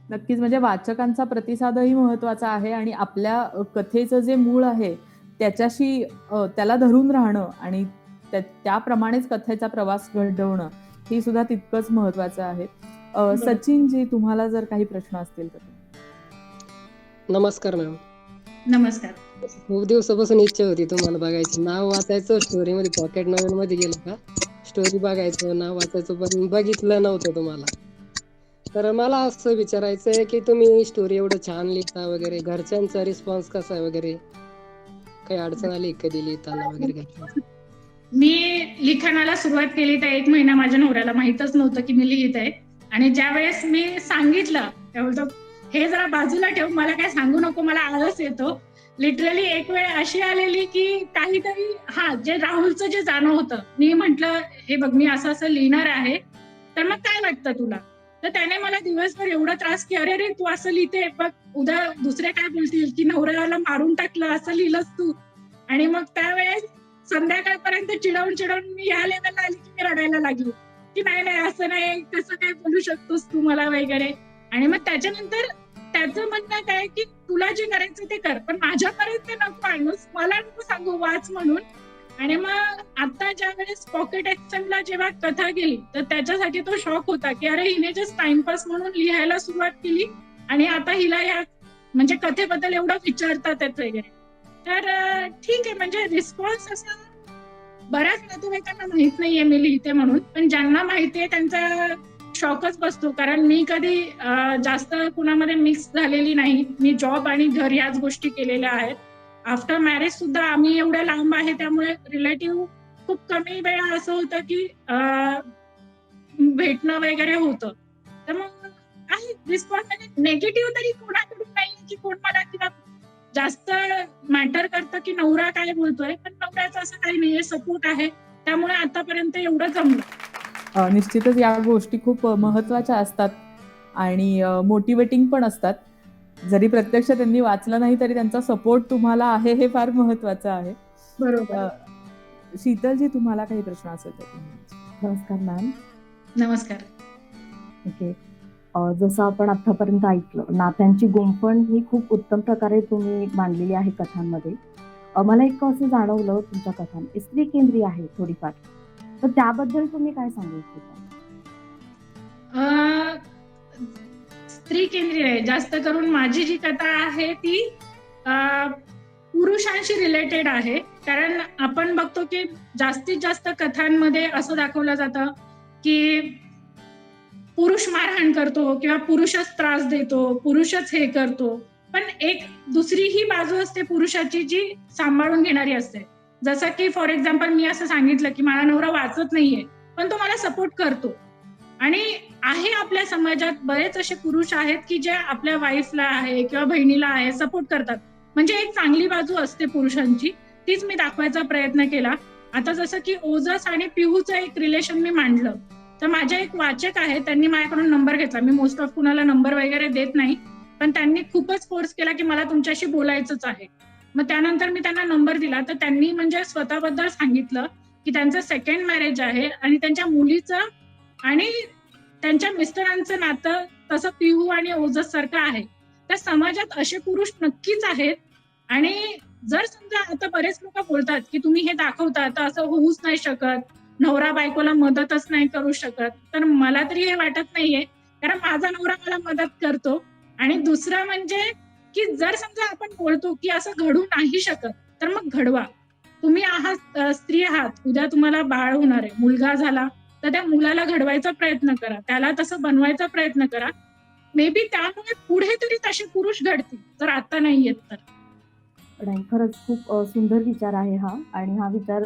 Speaker 1: नक्कीच, म्हणजे वाचकांचा प्रतिसादही महत्वाचा आहे आणि आपल्या कथेचं जे मूळ आहे त्याच्याशी त्याला धरून राहणं आणि त्याप्रमाणेच कथेचा प्रवास घडवणं हे सुद्धा तितकंच महत्वाचं आहे. सचिनजी, तुम्हाला जर काही प्रश्न असतील तर.
Speaker 5: नमस्कार मॅम.
Speaker 2: नमस्कार.
Speaker 5: खूप दिवसापासून इच्छा होती तुम्हाला बघायची. नाव वाचायचं स्टोरी मध्ये, पॉकेट नॉवेल मध्ये गेलं का स्टोरी बघायचं, नाव वाचायचं, पण बघितलं नव्हतं तुम्हाला. तर मला असं विचारायचंय की तुम्ही स्टोरी एवढं छान लिहिता वगैरे, घरच्यांचा रिस्पॉन्स कसा आहे वगैरे, काही अडचण आली कधी लिहिताना वगैरे?
Speaker 2: मी लिखाणाला सुरुवात केली तर 1 महिना माझ्या नवऱ्याला माहितच नव्हतं की मी लिहित आहे, आणि ज्या वेळेस मी सांगितलं त्यावेळेस हे जरा बाजूला ठेव, मला काय सांगू नको, मला आळस येतो. लिटरली एक वेळ अशी आलेली की काहीतरी जे राहुलचं जे जाणं होतं, मी म्हंटल हे बघ मी असं असं लिहिणार आहे, तर मग काय वाटतं तुला? तर त्याने मला दिवसभर एवढा त्रास की अरे तू असं लिहिते बघ, उद्या दुसरे काय बोलतील की नवऱ्याला मारून टाकलं असं लिहिलंस तू. आणि मग त्यावेळेस संध्याकाळपर्यंत चिडवून मी या लेवलला आली की मी रडायला लागली की नाही असं नाही, कसं काय बोलू शकतोस तू मला वगैरे. आणि मग त्याच्यानंतर त्याचं म्हणणं काय की तुला जे करायचं ते कर, पण माझ्यापर्यंत नको आणूस, मला नको सांगू वाच म्हणून. आणि मग आता ज्या वेळेस पॉकेट एक्सएमला जेव्हा कथा गेली तर त्याच्यासाठी तो शॉक होता की अरे हिने जस्ट टाइमपास म्हणून लिहायला सुरुवात केली आणि आता हिला या म्हणजे कथेबद्दल एवढं विचारतात वगैरे. तर ठीक आहे, म्हणजे रिस्पॉन्स असा बऱ्याच नातेवाईकांना माहित नाहीये मी लिहिते म्हणून, पण ज्यांना माहितीये त्यांचा शॉकच बसतो, कारण मी कधी जास्त कुणामध्ये मिक्स झालेली नाही. मी जॉब आणि घर याच गोष्टी केलेल्या आहेत. आफ्टर मॅरेज सुद्धा आम्ही एवढ्या लांब आहे त्यामुळे रिलेटिव्ह खूप कमी वेळा असं होतं की भेटणं वगैरे होतं. तर मग आहे रिस्पॉन्स, म्हणजे नेगेटिव्ह तरी कोणाकडून नाही की कोण मला किंवा जास्त मॅटर करतं की नवरा काय बोलतोय, पण नवऱ्याचं असं काही नाहीये, सपोर्ट आहे, त्यामुळे आतापर्यंत एवढं जमलं.
Speaker 1: निश्चितच या गोष्टी खूप महत्वाच्या असतात आणि मोटिवेटिंग पण असतात. जरी प्रत्यक्ष त्यांनी वाचलं नाही तरी त्यांचा सपोर्ट तुम्हाला आहे हे फार महत्वाचं आहे.
Speaker 2: बरोबर.
Speaker 1: शीतलजी, तुम्हाला काही प्रश्न असेल तर तुम्ही.
Speaker 6: नमस्कार मॅम.
Speaker 2: नमस्कार.
Speaker 6: ओके. जसं आपण आतापर्यंत ऐकलं, नात्यांची गुंफण ही खूप उत्तम प्रकारे तुम्ही मांडलेली आहे कथांमध्ये. मला एक असं जाणवलं तुमच्या कथांत स्त्री केंद्रीय आहे थोडीफार, तर त्याबद्दल तुम्ही काय सांगू इच्छिता?
Speaker 2: स्त्री केंद्रीय आहे. जास्त करून माझी जी कथा आहे ती पुरुषांशी रिलेटेड आहे, कारण आपण बघतो की जास्तीत जास्त कथांमध्ये असं दाखवलं जातं की पुरुष मारहाण करतो किंवा पुरुषच त्रास देतो, पुरुषच हे करतो. पण एक दुसरीही बाजू असते पुरुषाची जी सांभाळून घेणारी असते. जसं की फॉर एक्झाम्पल मी असं सांगितलं की माझा नवरा वाचत नाहीये, पण तो मला सपोर्ट करतो. आणि आहे आपल्या समाजात बरेच असे पुरुष आहेत की जे आपल्या वाईफला आहे किंवा बहिणीला आहे सपोर्ट करतात. म्हणजे एक चांगली बाजू असते पुरुषांची, तीच मी दाखवायचा प्रयत्न केला. आता जसं की ओजस आणि पिहूचं एक रिलेशन मी मांडलं, तर माझे एक वाचक आहे, त्यांनी माझ्याकडून नंबर घेतला. मी मोस्ट ऑफ कुणाला नंबर वगैरे देत नाही, पण त्यांनी खूपच फोर्स केला की मला तुमच्याशी बोलायचंच आहे. मग त्यानंतर मी त्यांना नंबर दिला, तर त्यांनी म्हणजे स्वतःबद्दल सांगितलं की त्यांचं सेकंड मॅरेज आहे आणि त्यांच्या मुलीचं आणि त्यांच्या मिस्टरांचं नातं तसं पिहू आणि ओजस सारखं आहे. त्या समाजात असे पुरुष नक्कीच आहेत. आणि जर समजा आता बरेच लोक बोलतात की तुम्ही हे दाखवता तर असं होऊच नाही शकत, नवरा बायकोला मदतच नाही करू शकत, तर मला तरी हे वाटत नाहीये, कारण माझा नवरा मला मदत करतो. आणि दुसरं म्हणजे की जर समजा आपण बोलतो की असं घडू नाही शकत, तर मग घडवा. तुम्ही आहात स्त्री आहात, उद्या तुम्हाला बाळ होणार आहे, मुलगा झाला तर त्या मुलाला घडवायचा प्रयत्न करा, त्याला तसं बनवायचा प्रयत्न करा. मे बी त्यामुळे पुढे तरी तसे पुरुष घडतील, जर आता नाही येत तर.
Speaker 6: नाही, खरंच खूप सुंदर विचार आहे हा, आणि हा विचार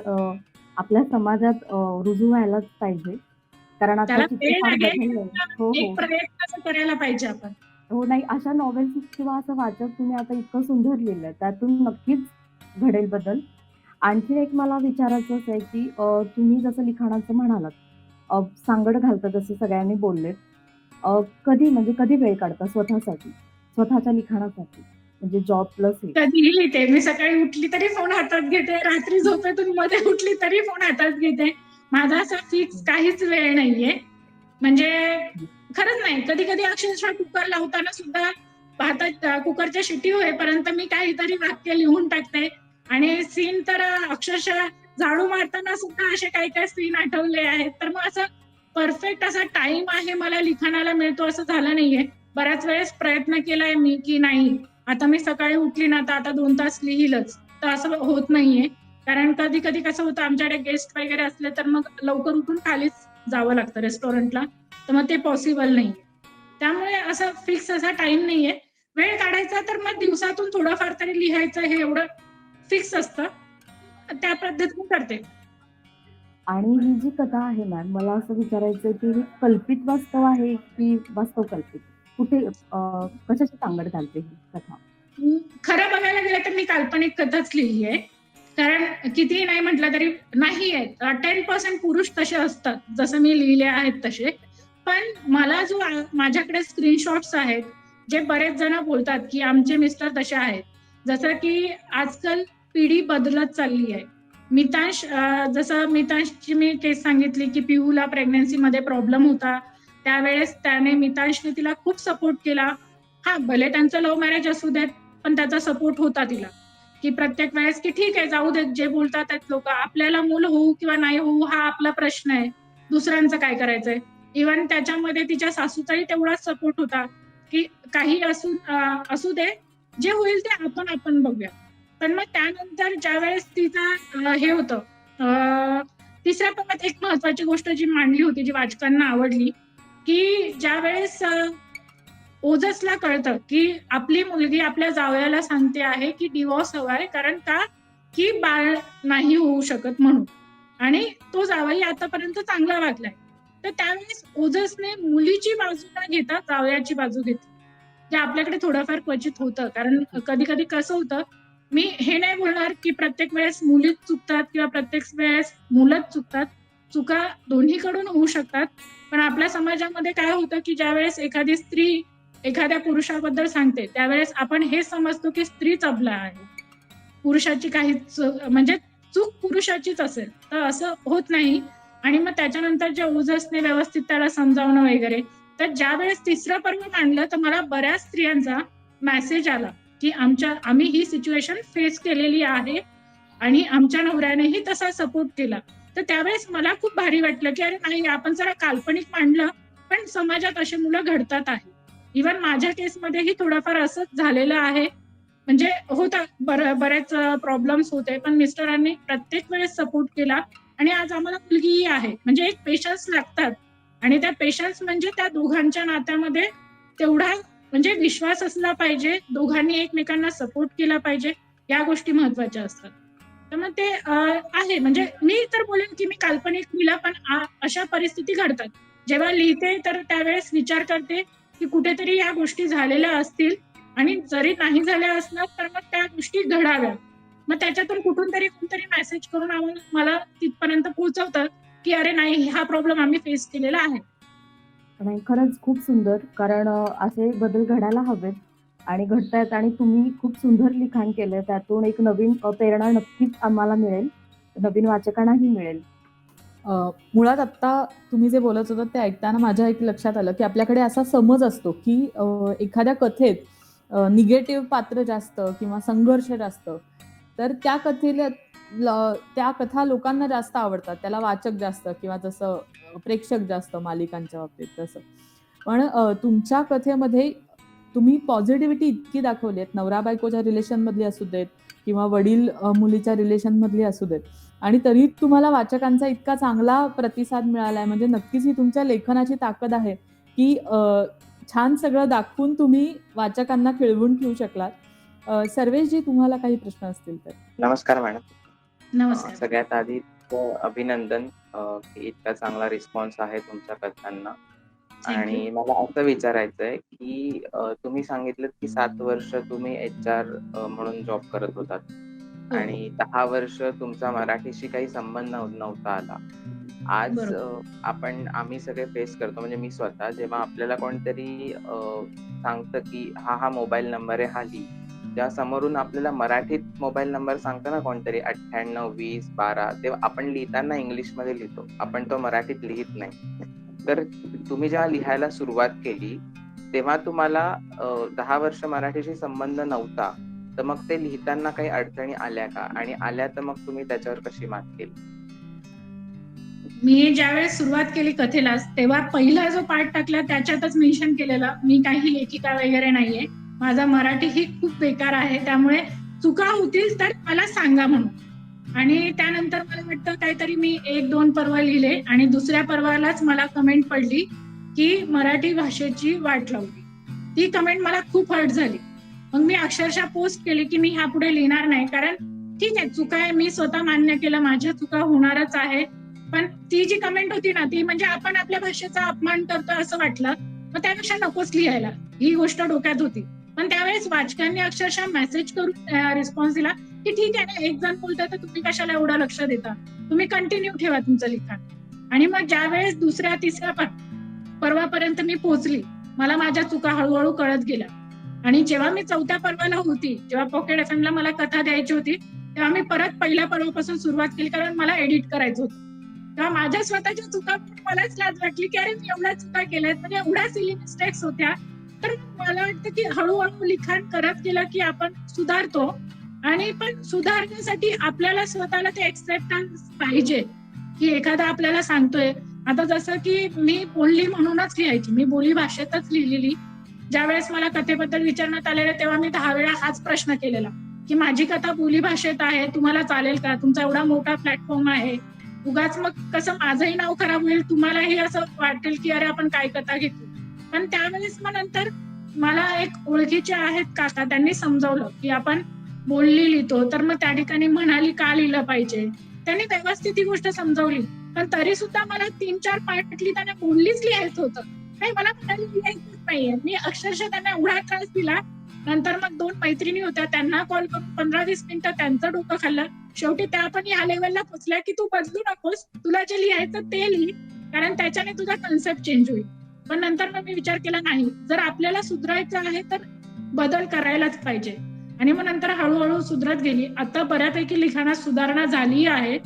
Speaker 6: आपल्या समाजात रुजू व्हायलाच पाहिजे, कारण आता
Speaker 2: त्याला
Speaker 6: किती
Speaker 2: वेळ
Speaker 6: फार
Speaker 2: लागेल,
Speaker 6: बदललंय. हो
Speaker 2: एक
Speaker 6: हो
Speaker 2: प्रयत्न असं करायला पाहिजे आपण.
Speaker 6: हो, नाही, अशा नॉवेल्स किंवा असं वाचक तुम्ही आता इतकं सुंदर लिहिलंय, त्यातून नक्कीच घडेल बदल. आणखी एक मला विचारायचं आहे की तुम्ही जसं लिखाणाचं म्हणालात, सांगड घालता जसं सगळ्यांनी बोललेत, कधी म्हणजे कधी वेळ काढता स्वतःसाठी, स्वतःच्या लिखाणासाठी, म्हणजे जॉब प्लस हे?
Speaker 2: कधीही लिहिते मी, सकाळी उठली तरी फोन हातात घेते, रात्री झोपेतून मध्ये उठली तरी फोन हातात घेते. माझा असा फिक्स काहीच वेळ नाहीये. म्हणजे खरंच नाही, कधी कधी अक्षरशः कुकर लावताना सुद्धा भातात कुकरच्या शिटी होईपर्यंत मी काहीतरी वाक्य लिहून टाकते. आणि सीन तर अक्षरशः झाडू मारताना सुद्धा असे काही काही सीन आठवले आहेत. तर मग असं परफेक्ट असा टाइम आहे मला लिखाणाला मिळतो असं झालं नाहीये. बऱ्याच वेळेस प्रयत्न केलाय मी की नाही आता मी सकाळी उठली ना तर आता 2 तास लिहिलंच, तर असं होत नाहीये. कारण कधी कधी कसं होतं आमच्याकडे गेस्ट वगैरे असले तर मग लवकर उठून खालीच जावं लागतं रेस्टॉरंटला, तर मग ते पॉसिबल नाहीये. त्यामुळे असं फिक्स असा टाइम नाहीये. वेळ काढायचा तर मग दिवसातून थोडंफार तरी लिहायचं, हे एवढं फिक्स असतं, त्या पद्धतीने करते.
Speaker 6: आणि ही जी कथा आहे मॅम, मला असं विचारायचं की ही कल्पित वास्तव आहे की वास्तव कल्पित? कुठे कशाची सांगड घालते ही कथा?
Speaker 2: खरं बघायला गेलं तर मी काल्पनिक कथाच लिहिली आहे. कारण कितीही नाही म्हटलं तरी नाही आहेत 10% पुरुष तसे असतात जसं मी लिहिले आहेत तसे. पण मला जो माझ्याकडे स्क्रीनशॉट्स आहेत जे बरेच जण बोलतात की आमचे मिस्टर तसे आहेत. जसं की आजकाल पिढी बदलत चालली आहे. जसं मितांशची मी केस सांगितली की पिहूला प्रेग्नन्सीमध्ये प्रॉब्लेम होता, त्यावेळेस त्याने मितांशने तिला खूप सपोर्ट केला. हा भले त्यांचं लव्ह मॅरेज असू देत पण त्याचा सपोर्ट होता तिला, की प्रत्येक वेळेस की ठीक आहे जाऊ देत, जे बोलतात लोक, आपल्याला मूल होऊ किंवा नाही होऊ हा आपला प्रश्न आहे, दुसऱ्यांचं काय करायचंय. इव्हन त्याच्यामध्ये तिच्या सासूचाही तेवढाच सपोर्ट होता की काही असू दे, जे होईल ते आपण बघूया. पण मग त्यानंतर ज्या वेळेस तिचा हे होतं तिसऱ्या पर्वात एक महत्वाची गोष्ट जी मांडली होती जी वाचकांना आवडली, की ज्या वेळेस ओजसला कळतं की आपली मुलगी आपल्या जावयाला सांगते आहे की डिवोर्स हवाय, कारण का की बाळ नाही होऊ शकत म्हणून, आणि तो जावई आतापर्यंत चांगला वागलाय. तर त्यावेळेस ओजसने मुलीची बाजू न घेता जावयाची बाजू घेतली, जे आपल्याकडे थोडंफार क्वचित होतं. कारण कधी कधी कसं होतं, मी हे नाही बोलणार की प्रत्येक वेळेस मुलीच चुकतात किंवा प्रत्येक वेळेस मुलंच चुकतात, चुका दोन्हीकडून होऊ शकतात. पण आपल्या समाजामध्ये काय होतं की ज्यावेळेस एखादी स्त्री एखाद्या पुरुषाबद्दल सांगते त्यावेळेस आपण हे समजतो की स्त्रीच अबला आहे, पुरुषाची काही म्हणजे चूक पुरुषाचीच असेल, तर असं होत नाही. आणि मग त्याच्यानंतर जे ओजसने व्यवस्थित त्याला समजावणं वगैरे, तर ज्या वेळेस तिसरं पर्व मांडलं तर मला बऱ्याच स्त्रियांचा मेसेज आला की आम्ही ही सिच्युएशन फेस केलेली आहे आणि आमच्या नवऱ्यानेही तसा सपोर्ट केला. तर त्यावेळेस मला खूप भारी वाटलं की अरे नाही, आपण जरा काल्पनिक मांडलं पण समाजात अशी मुलं घडतात आहे. इव्हन माझ्या केसमध्येही थोडंफार असंच झालेलं आहे. म्हणजे होता बरेच प्रॉब्लेम्स होते, पण मिस्टरांनी प्रत्येक वेळेस सपोर्ट केला आणि आज आम्हाला मुलगीही आहे. म्हणजे एक पेशन्स लागतात आणि त्या पेशन्स म्हणजे त्या दोघांच्या नात्यामध्ये तेवढा म्हणजे विश्वास असला पाहिजे, दोघांनी एकमेकांना सपोर्ट केला पाहिजे, या गोष्टी महत्वाच्या असतात. तर मग ते आहे. म्हणजे मी तर बोलेन की मी काल्पनिक लिहिलं, पण अशा परिस्थिती घडतात. जेव्हा लिहिते तर त्यावेळेस विचार करते की कुठेतरी या गोष्टी झालेल्या असतील आणि जरी नाही झाल्या असणार तर मग त्या गोष्टी घडाव्या. मग त्याच्यातून कुठून तरी कोणतरी मेसेज करून मला तिथपर्यंत पोहोचवतात की अरे नाही, हा प्रॉब्लेम आम्ही फेस केलेला आहे.
Speaker 6: नाही, खरंच खूप सुंदर. कारण असे बदल घडायला हवेत आणि घडतायत आणि तुम्ही खूप सुंदर लिखाण केलंय. त्यातून एक नवीन प्रेरणा नक्कीच आम्हाला मिळेल, नवीन वाचकांनाही मिळेल.
Speaker 1: मुळात आत्ता तुम्ही जे बोलत होतात ते ऐकताना माझ्या एक लक्षात आलं की आपल्याकडे असा समज असतो की एखाद्या कथेत निगेटिव्ह पात्र जास्त किंवा संघर्ष जास्त, तर त्या त्या कथा लोकांना जास्त आवडतात, त्याला वाचक जास्त किंवा जसं प्रेक्षक जास्त मालिकांच्या बाबतीत तसं. पण तुमच्या कथेमध्ये तुम्ही पॉझिटिव्हिटी इतकी दाखवली आहेत, नवरा बायकोच्या रिलेशन मधली असू देत किंवा वडील मुलीच्या रिलेशन मधली असू देत, आणि तरी तुम्हाला वाचकांचा इतका चांगला प्रतिसाद मिळालाय, म्हणजे नक्कीच ही तुमच्या लेखनाची ताकद आहे की छान सगळं दाखवून तुम्ही वाचकांना खिळवून ठेवू शकलात. सर्वेशजी, तुम्हाला काही प्रश्न असतील तर.
Speaker 7: नमस्कार मॅडम.
Speaker 2: नमस्कार.
Speaker 7: सगळ्यात आधी अभिनंदन की इतका चांगला रिस्पॉन्स आहे तुमच्या कथांना. आणि मला असं विचारायचंय की तुम्ही सांगितलं की 7 वर्ष तुम्ही HR म्हणून जॉब करत होतात आणि 10 वर्ष तुमचा मराठीशी काही संबंध नव्हता आला. आज आम्ही सगळे फेस करतो, म्हणजे मी स्वतः, जेव्हा आपल्याला कोणतरी सांगतं की हा मोबाईल नंबर आहे, हा लिही, जेव्हा समोरून आपल्याला मराठीत मोबाईल नंबर सांगतो ना कोणतरी 98 20 12, तेव्हा आपण लिहिताना इंग्लिशमध्ये लिहितो, आपण तो मराठीत लिहित नाही. तर तुम्ही जेव्हा लिहायला सुरुवात केली तेव्हा तुम्हाला 10 वर्ष मराठीशी संबंध नव्हता, तर मग ते लिहिताना काही अडचणी आल्या का, आणि आल्या तर मग तुम्ही त्याच्यावर कशी मात केली?
Speaker 2: मी ज्यावेळेस सुरुवात केली कथेला तेव्हा पहिला जो पार्ट टाकला त्याच्यातच मेन्शन केलेला मी काही लेखिका वगैरे नाहीये, माझा मराठी ही खूप बेकार आहे, त्यामुळे चुका होतील तर मला सांगा म्हणून. आणि त्यानंतर मला वाटतं काहीतरी मी 1-2 पर्व लिहिले आणि दुसऱ्या पर्वालाच मला कमेंट पडली की मराठी भाषेची वाट लावली. ती कमेंट मला खूप हर्ट झाली. मग मी अक्षरशः पोस्ट केली की मी ह्यापुढे लिहिणार नाही, कारण ठीक आहे चुका आहे, मी स्वतः मान्य केलं, माझ्या चुका होणारच आहे, पण ती जी कमेंट होती ना ती म्हणजे आपण आपल्या भाषेचा अपमान करतो असं वाटलं. मग त्यापेक्षा नकोच लिहायला, ही गोष्ट डोक्यात होती. पण त्यावेळेस वाचकांनी अक्षरशः मेसेज करून रिस्पॉन्स दिला की ठीक आहे ना, एक जण बोलतोय तर तुम्ही कशाला एवढं लक्ष देता, तुम्ही कंटिन्यू ठेवा तुमचं लिखाण. आणि मग ज्यावेळेस दुसऱ्या तिसऱ्या पर्वापर्यंत मी पोहोचली, मला माझ्या चुका हळूहळू कळत गेल्या. आणि जेव्हा मी 4थ्या पर्वाला होती, जेव्हा पॉकेट FM ला मला कथा द्यायची होती, तेव्हा मी परत पहिल्या पर्वापासून सुरुवात केली, कारण मला एडिट करायचं होतं. तेव्हा माझ्या स्वतःच्या चुका मलाच लाज वाटली की अरे मी एवढ्या चुका केल्यात, म्हणजे एवढ्या सिली मिस्टेक्स होत्या. तर मला वाटतं की हळूहळू लिखाण करत गेलं की आपण सुधारतो. आणि पण सुधारण्यासाठी आपल्याला स्वतःला ते एक्सेप्टन्स पाहिजे की एखादा आपल्याला सांगतोय. आता जसं की मी बोलली म्हणूनच लिहायची, मी बोली भाषेतच लिहिलेली. ज्यावेळेस मला कथेबद्दल विचारण्यात आलेलं तेव्हा मी 10 वेळा हाच प्रश्न केलेला की माझी कथा बोली भाषेत आहे, तुम्हाला चालेल का, तुमचा एवढा मोठा प्लॅटफॉर्म आहे, उगाच मग कसं माझंही नाव खराब होईल, तुम्हालाही असं वाटेल की अरे आपण काय कथा घेतली. पण त्यावेळेस मग नंतर मला एक ओळखीचे आहेत काका, त्यांनी समजावलं की आपण बोलली लिहितो, तर मग त्या ठिकाणी म्हणाली का लिहिलं पाहिजे. त्यांनी व्यवस्थित ही गोष्ट समजावली. पण तरी सुद्धा मला 3-4 पाठ लिहिताना बोललीच लिहायचं होतं, काही मला म्हणाली लिहायचंच नाहीये. मी अक्षरशः त्यांना एवढा त्रास दिला. नंतर मग 2 मैत्रिणी होत्या, त्यांना कॉल करून 15-20 मिनिटं त्यांचं डोकं खाल्लं. शेवटी त्या पण ह्या लेवलला पोहोचल्या की तू बदलू नकोस, तुला जे लिहायचं ते लिही, कारण त्याच्याने तुझा कन्सेप्ट चेंज होईल. पण नंतर मग मी विचार केला नाही, जर आपल्याला सुधारायचं आहे तर बदल करायलाच पाहिजे. आणि मग नंतर हळूहळू सुधरत गेली. आता बऱ्यापैकी लिखाणात सुधारणा झाली आहे,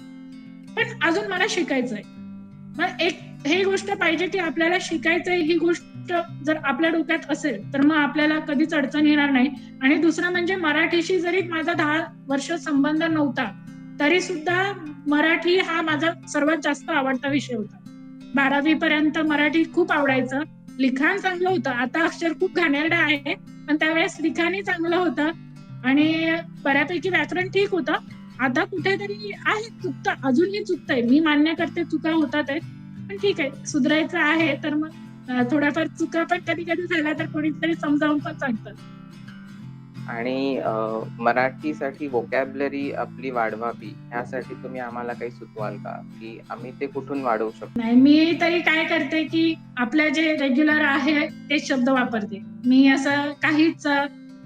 Speaker 2: पण अजून मला शिकायचंय. मग एक हे गोष्ट पाहिजे की आपल्याला शिकायचंय, ही गोष्ट जर आपल्या डोक्यात असेल तर मग आपल्याला कधीच अडचण येणार नाही. आणि दुसरं म्हणजे मराठीशी जरी माझा 10 वर्ष संबंध नव्हता, तरी सुद्धा मराठी हा माझा सर्वात जास्त आवडता विषय होता. 12वी पर्यंत मराठी खूप आवडायचं, लिखाण चांगलं होतं. आता अक्षर खूप घाणेरडं आहे, पण त्यावेळेस लिखाणही चांगलं होतं आणि बऱ्यापैकी व्याकरण ठीक होतं. आता कुठेतरी आहे, चुकतं, अजूनही चुकतंय, मी मान्य करते चुका होतात आहेत, पण ठीक आहे, सुधारायचं आहे. तर मग थोड्याफार चुका पण कधी कधी झाल्या तर कोणीतरी समजावून पण सांगतं.
Speaker 7: आणि मराठीसाठी व्होकॅब्युलरी आपली वाढवावी, ह्यासाठी तुम्ही आम्हाला काही सुचवाल का, की आम्ही ते कुठून वाढवू शकतो?
Speaker 2: नाही, मी तरी काय करते की आपल्या जे रेग्युलर आहे ते शब्द वापरते. मी असं काहीच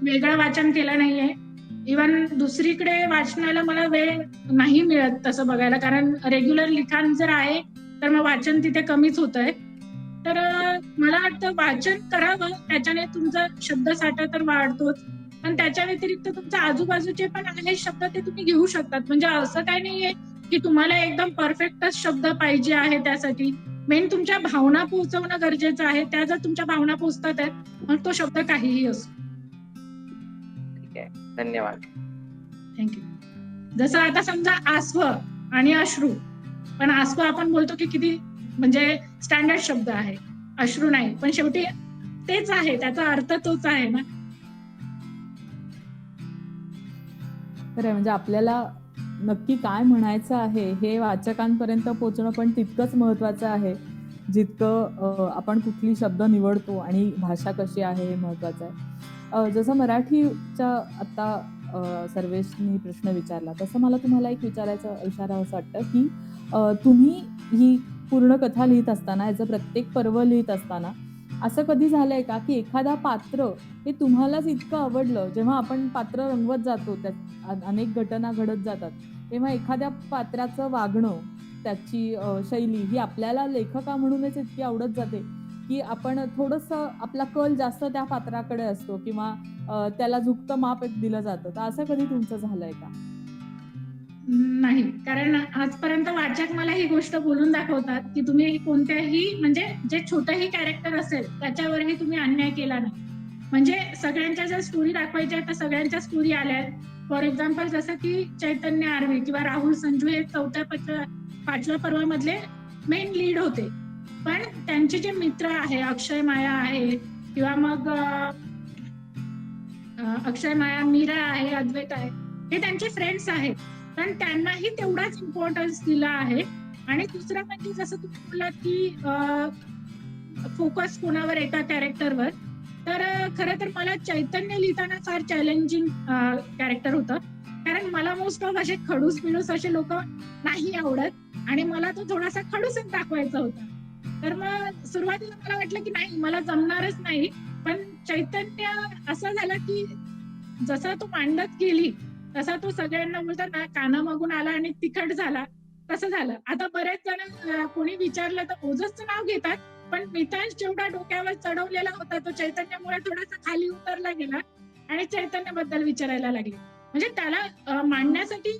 Speaker 2: वेगळं वाचन केलं नाहीये. इव्हन दुसरीकडे वाचनाला मला वेळ नाही मिळत तसं बघायला, कारण रेग्युलर लिखाण जर आहे तर मग वाचन तिथे कमीच होतंय. तर मला वाटतं वाचन करावं, त्याच्याने तुमचा शब्दसाठा तर वाढतोच, पण त्याच्या व्यतिरिक्त तुमच्या आजूबाजूचे पण आहे शब्द ते तुम्ही घेऊ शकतात. म्हणजे असं काही नाहीये की तुम्हाला एकदम परफेक्टच शब्द पाहिजे आहे. त्यासाठी मेन तुमच्या भावना पोहोचवणं गरजेचं आहे. त्या जर तुमच्या भावना पोहोचतात आहेत, मग तो शब्द काहीही असो.
Speaker 7: ठीक आहे, धन्यवाद.
Speaker 2: थँक्यू. जसं आता समजा आस्व आणि अश्रू, पण आस्व आपण बोलतो की किती म्हणजे स्टँडर्ड शब्द आहे, अश्रू नाही, पण शेवटी तेच आहे, त्याचा अर्थ तोच आहे ना.
Speaker 1: खरं आहे, म्हणजे आपल्याला नक्की काय म्हणायचं आहे हे वाचकांपर्यंत पोहोचणं पण तितकंच महत्वाचं आहे, जितकं आपण कुठली शब्द निवडतो आणि भाषा कशी आहे हे महत्वाचं आहे. जसं मराठीच्या आता सर्वेशनी प्रश्न विचारला, तसं मला तुम्हाला एक विचारावं असं वाटतं की तुम्ही ही पूर्ण कथा लिहित असताना, याचं प्रत्येक पर्व लिहित असताना असं कधी झालंय का की एखादा पात्र हे तुम्हालाच इतकं आवडलं, जेव्हा आपण पात्र रंगवत जातो, त्यात अनेक घटना घडत जातात, तेव्हा एखाद्या पात्राचं वागणं, त्याची शैली ही आपल्याला लेखका म्हणूनच इतकी आवडत जाते की आपण थोडंसं आपला कल जास्त त्या पात्राकडे असतो किंवा त्याला झुकतं माप एक दिलं जातं. तर असं कधी तुमचं झालंय का?
Speaker 2: नाही, कारण आजपर्यंत वाचक मला ही गोष्ट बोलून दाखवतात की तुम्ही कोणत्याही म्हणजे जे छोटंही कॅरेक्टर असेल त्याच्यावरही तुम्ही अन्याय केला नाही. म्हणजे सगळ्यांच्या जर स्टोरी दाखवायच्या तर सगळ्यांच्या स्टोरी आल्या. फॉर एक्झाम्पल जसं की चैतन्य आर्वी किंवा राहुल संजू हे 4-5व्या पर्वामधले मेन लीड होते, पण त्यांचे जे मित्र आहे, अक्षय माया आहे किंवा मग अक्षय माया, मीरा आहे, अद्वैत आहे, हे त्यांचे फ्रेंड्स आहेत, पण त्यांनाही तेवढाच इम्पॉर्टन्स दिला आहे. आणि दुसरं म्हणजे जसं तुम्ही बोललात की फोकस कोणावर, एका कॅरेक्टरवर, तर खरं तर मला चैतन्य लिहिताना फार चॅलेंजिंग कॅरेक्टर होतं, कारण मला मोस्ट ऑफ असे खडूस बिडूस असे लोक नाही आवडत आणि मला तो थोडासा खडूसच दाखवायचा होता. तर मग सुरुवातीला मला वाटलं की नाही, मला जमणारच नाही. पण चैतन्य असं झालं की जसा तो मांडत गेली तसा तो सगळ्यांना बोलतात ना कानामागून आला आणि तिखट झाला, तसं झालं. आता बरेच जण कोणी विचारलं तर ओझसचं नाव घेतात, पण मितांश जेवढा डोक्यावर चढवलेला होता तो चैतन्यामुळे थोडासा खाली उतरला गेला आणि चैतन्याबद्दल विचारायला लागले. म्हणजे त्याला मांडण्यासाठी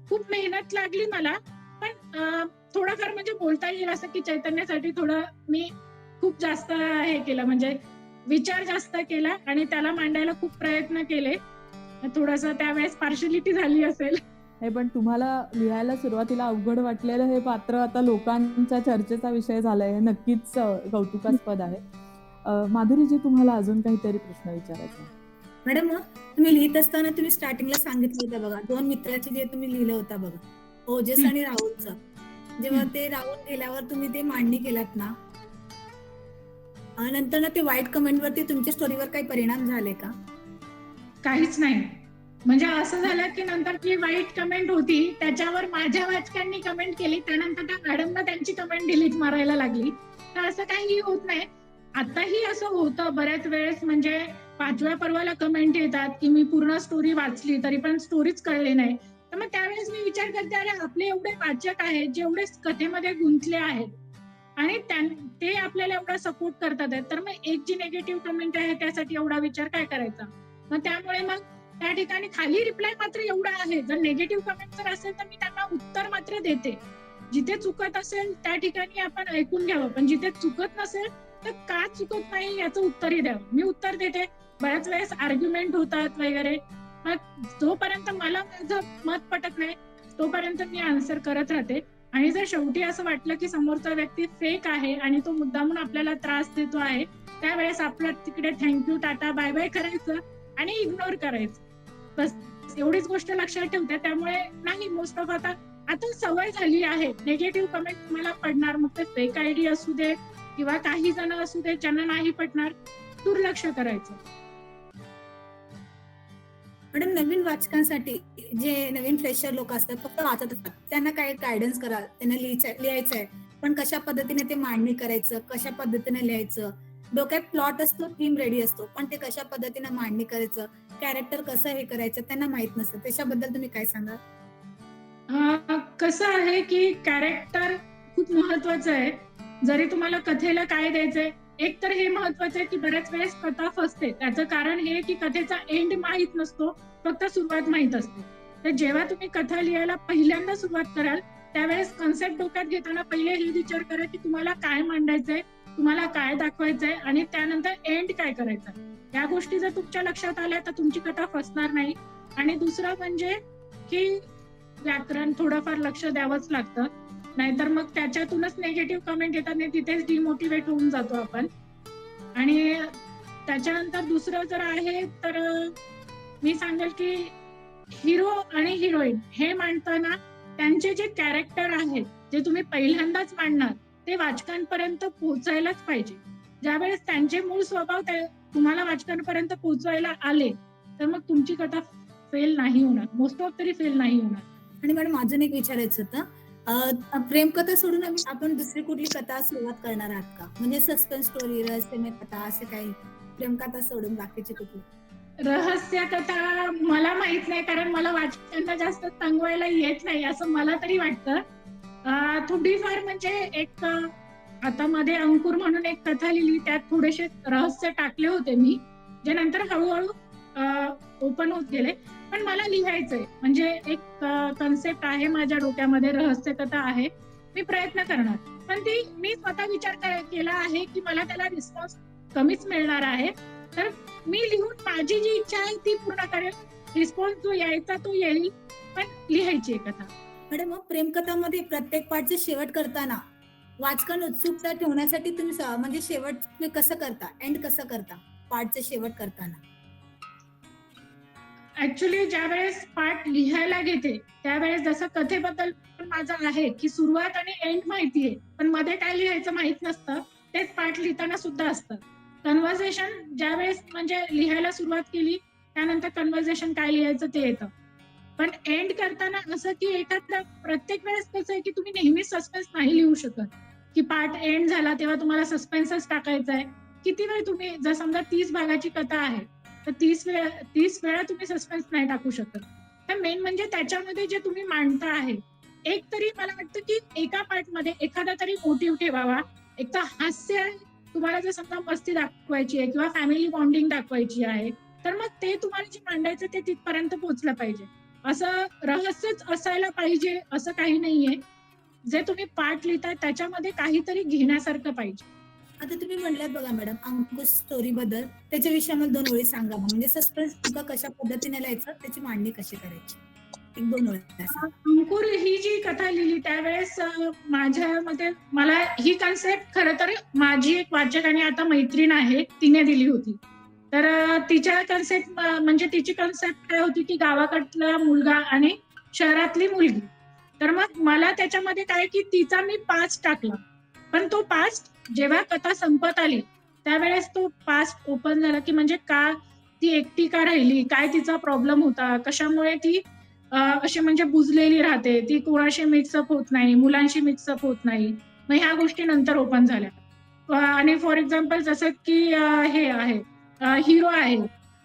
Speaker 2: खूप मेहनत लागली मला, पण थोडंफार म्हणजे बोलता येईल असं की चैतन्यासाठी थोडं मी खूप जास्त हे केलं, म्हणजे विचार जास्त केला आणि त्याला मांडायला खूप प्रयत्न केले. थोडस त्यावेळेस पार्शलिटी झाली असेल.
Speaker 1: हे पण तुम्हाला लिहायला सुरुवातीला अवघड वाटलेलं हे पात्र आता लोकांच्या चर्चेचा विषय झालाय, हे नक्कीच कौतुकास्पद आहे. माधुरीजी, तुम्हाला अजून काहीतरी प्रश्न विचारायचा आहे?
Speaker 4: मॅडम, तुम्ही लिहित असताना तुम्ही स्टार्टिंगला सांगितलं होतं बघा, 2 मित्राचे जे तुम्ही लिहिलं होतं बघा, ओजस आणि राहुलचं. जेव्हा ते राहुल गेल्यावर तुम्ही ते मांडणी केलात ना, नंतर ना ते वाईट कमेंटवरती तुमच्या स्टोरीवर काही परिणाम झाले का?
Speaker 2: काहीच नाही. म्हणजे असं झालं की नंतर ती वाईट कमेंट होती, त्याच्यावर माझ्या वाचकांनी कमेंट केली, त्यानंतर त्या मॅडमना त्यांची कमेंट डिलीट मारायला लागली. तर असं काही होत नाही. आताही असं होतं बऱ्याच वेळेस, म्हणजे 5व्या पर्वाला कमेंट येतात की मी पूर्ण स्टोरी वाचली तरी पण स्टोरीच कळली नाही. तर मग त्यावेळेस मी विचार करते, अरे आपले एवढे वाचक आहेत जेवढे कथेमध्ये गुंतले आहेत आणि ते आपल्याला एवढा सपोर्ट करतात आहेत, तर मग एक जी निगेटिव्ह कमेंट आहे त्यासाठी एवढा विचार काय करायचा. मग त्यामुळे मग त्या ठिकाणी खाली रिप्लाय मात्र एवढा आहे, जर निगेटिव्ह कमेंट जर असेल तर मी त्यांना उत्तर मात्र देते. जिथे चुकत असेल त्या ठिकाणी आपण ऐकून घ्यावं, पण जिथे चुकत नसेल तर का चुकत नाही याचं उत्तरही द्यावं. मी उत्तर देते. बऱ्याच वेळेस आर्ग्युमेंट होतात वगैरे, मग जोपर्यंत मला माझं मत पटत नाही तोपर्यंत मी आन्सर करत राहते. आणि जर शेवटी असं वाटलं की समोरचा व्यक्ती फेक आहे आणि तो मुद्दामून आपल्याला त्रास देतो आहे, त्यावेळेस आपल्या तिकडे थँक्यू, टाटा, बाय बाय करायचं आणि इग्नोर करायचं. बस एवढीच गोष्ट लक्षात ठेवते. त्यामुळे नाही, मोस्ट ऑफ आता सवय झाली आहे. निगेटिव्ह कमेंट मला पडणार, मग ते फेक आयडी असू दे किंवा काही जण असू दे ज्यांना नाही पटणार, दुर्लक्ष करायचं.
Speaker 4: मॅडम, नवीन वाचकांसाठी जे नवीन फ्रेशर लोक असतात, फक्त वाचत असतात, त्यांना काय गायडन्स कराल? त्यांना लिहायचं आहे, पण कशा पद्धतीने ते मांडणी करायचं, कशा पद्धतीने लिहायचं, डोक्यात प्लॉट असतो, थीम रेडी असतो, पण ते कशा पद्धतीने मांडणी करायचं, कॅरेक्टर कसं हे करायचं त्यांना माहित नसतं. त्याच्याबद्दल तुम्ही काय सांगाल?
Speaker 2: कसं आहे की कॅरेक्टर खूप महत्वाचं आहे. जरी तुम्हाला कथेला काय द्यायचंय, एक तर हे महत्वाचं आहे की बऱ्याच वेळेस कथा फसते. त्याचं कारण हे की कथेचा एंड माहित नसतो, फक्त सुरुवात माहित असते. तर जेव्हा तुम्ही कथा लिहायला पहिल्यांदा सुरुवात कराल त्यावेळेस कन्सेप्ट डोक्यात घेताना पहिले हे विचार करा की तुम्हाला काय मांडायचंय, तुम्हाला काय दाखवायचंय आणि त्यानंतर एंड काय करायचा. या गोष्टी जर तुमच्या लक्षात आल्या तर तुमची कथा फसणार नाही. आणि दुसरं म्हणजे की व्याकरण थोडंफार लक्ष द्यावंच लागतं, नाहीतर मग त्याच्यातूनच निगेटिव्ह कमेंट येतात आणि तिथेच डिमोटिवेट होऊन जातो आपण. आणि त्याच्यानंतर दुसरं जर आहे तर मी सांगेल की हिरो आणि हिरोईन हे मांडताना त्यांचे जे कॅरेक्टर आहेत जे तुम्ही पहिल्यांदाच मांडणार ते वाचकांपर्यंत पोहोचायलाच पाहिजे. ज्यावेळेस त्यांचे मूळ स्वभाव तुम्हाला वाचकांपर्यंत पोहोचवायला आले तर मग तुमची कथा फेल नाही होणार, मोस्ट ऑफ तरी फेल नाही होणार.
Speaker 4: आणि मॅडम, अजून एक विचारायचं होतं, प्रेमकथा सोडून आपण दुसरी कुठली कथा सुरुवात करणार आहात का? म्हणजे सस्पेन्स स्टोरी, रहस्यमय कथा, असे काही प्रेमकथा सोडून बाकीची कुठली?
Speaker 2: रहस्य कथा मला माहित नाही, कारण मला वाचकांना जास्त सांगवायला येत नाही असं मला तरी वाटतं. थोडीफार म्हणजे एक आता मध्ये अंकुर म्हणून एक कथा लिहिली, त्यात थोडेसे रहस्य टाकले होते मी, जे नंतर हळूहळू ओपन होत गेले. पण मला लिहायचंय, म्हणजे एक कन्सेप्ट आहे माझ्या डोक्यामध्ये, रहस्य कथा आहे, मी प्रयत्न करणार. पण ती मी स्वतः विचार केला आहे की मला त्याला रिस्पॉन्स कमीच मिळणार आहे, तर मी लिहून माझी जी इच्छा आहे ती पूर्ण करेल. रिस्पॉन्स जो यायचा तो येईल, पण लिहायची कथा.
Speaker 4: मॅडम, मग प्रेमकथामध्ये प्रत्येक पार्टचे शेवट करताना वाचकांना उत्सुकता ठेवण्यासाठी तुम्ही म्हणजे शेवट तुम्ही कसं करता, एंड कसं करता पार्टचे शेवट करताना?
Speaker 2: ऍक्च्युली ज्यावेळेस पार्ट लिहायला घेते त्यावेळेस जसं कथेबद्दल पण माझं आहे की सुरुवात आणि एंड माहितीये, पण मध्ये काय लिहायचं माहित नसतं, तेच पार्ट लिहिताना सुद्धा असतं. कन्व्हर्सेशन ज्यावेळेस म्हणजे लिहायला सुरुवात केली त्यानंतर कन्व्हर्सेशन काय लिहायचं ते येतं. पण एंड करताना असं की एखादा प्रत्येक वेळेस कसं आहे की तुम्ही नेहमी सस्पेन्स नाही लिहू शकत. की पार्ट एंड झाला तेव्हा तुम्हाला सस्पेन्सच टाकायचा आहे. किती वेळ तुम्ही, जर समजा 30 भागाची कथा आहे तर 30 वेळा तुम्ही सस्पेन्स नाही टाकू शकत. तर मेन म्हणजे त्याच्यामध्ये जे तुम्ही मांडता आहे, एक तरी मला वाटतं की एका पार्ट मध्ये एखादा तरी मोटिव्ह ठेवावा. एक तर हास्य, तुम्हाला जर समजा मस्ती दाखवायची आहे किंवा फॅमिली बॉन्डिंग दाखवायची आहे, तर मग ते तुम्हाला जे मांडायचं ते तिथपर्यंत पोहोचलं पाहिजे. असं रहस्यच असायला पाहिजे असं काही नाहीये. जे तुम्ही पार्ट लिहिताय त्याच्यामध्ये काहीतरी घेण्यासारखं पाहिजे.
Speaker 4: आता तुम्ही म्हणलात बघा मॅडम अंकुश स्टोरी बद्दल, त्याच्याविषयी आम्हाला 2 ओळी सांगा. म्हणजे सस्पेन्स तुमका कशा पद्धतीने लिहायचं, त्याची मांडणी कशी करायची, 1-2 ओळी सांगा.
Speaker 2: अंकुर ही जी कथा लिहिली त्यावेळेस माझ्या मते मला ही कन्सेप्ट खरं तर माझी एक वाचक आणि आता मैत्रीण आहे तिने दिली होती. तर तिच्या कन्सेप्ट म्हणजे तिची कन्सेप्ट काय होती की गावाकडला मुलगा आणि शहरातली मुलगी. तर मग मला त्याच्यामध्ये काय की तिचा मी पास्ट टाकला, पण तो पास्ट जेव्हा कथा संपत आली त्यावेळेस तो पास्ट ओपन झाला की म्हणजे का ती एकटी का राहिली, काय तिचा प्रॉब्लेम होता, कशामुळे ती अशी म्हणजे बुजलेली राहते, ती कोणाशी मिक्सअप होत नाही, मुलांशी मिक्सअप होत नाही. मग ह्या गोष्टी नंतर ओपन झाल्या. आणि फॉर एक्झाम्पल जसं की हे आहे हिरो आहे,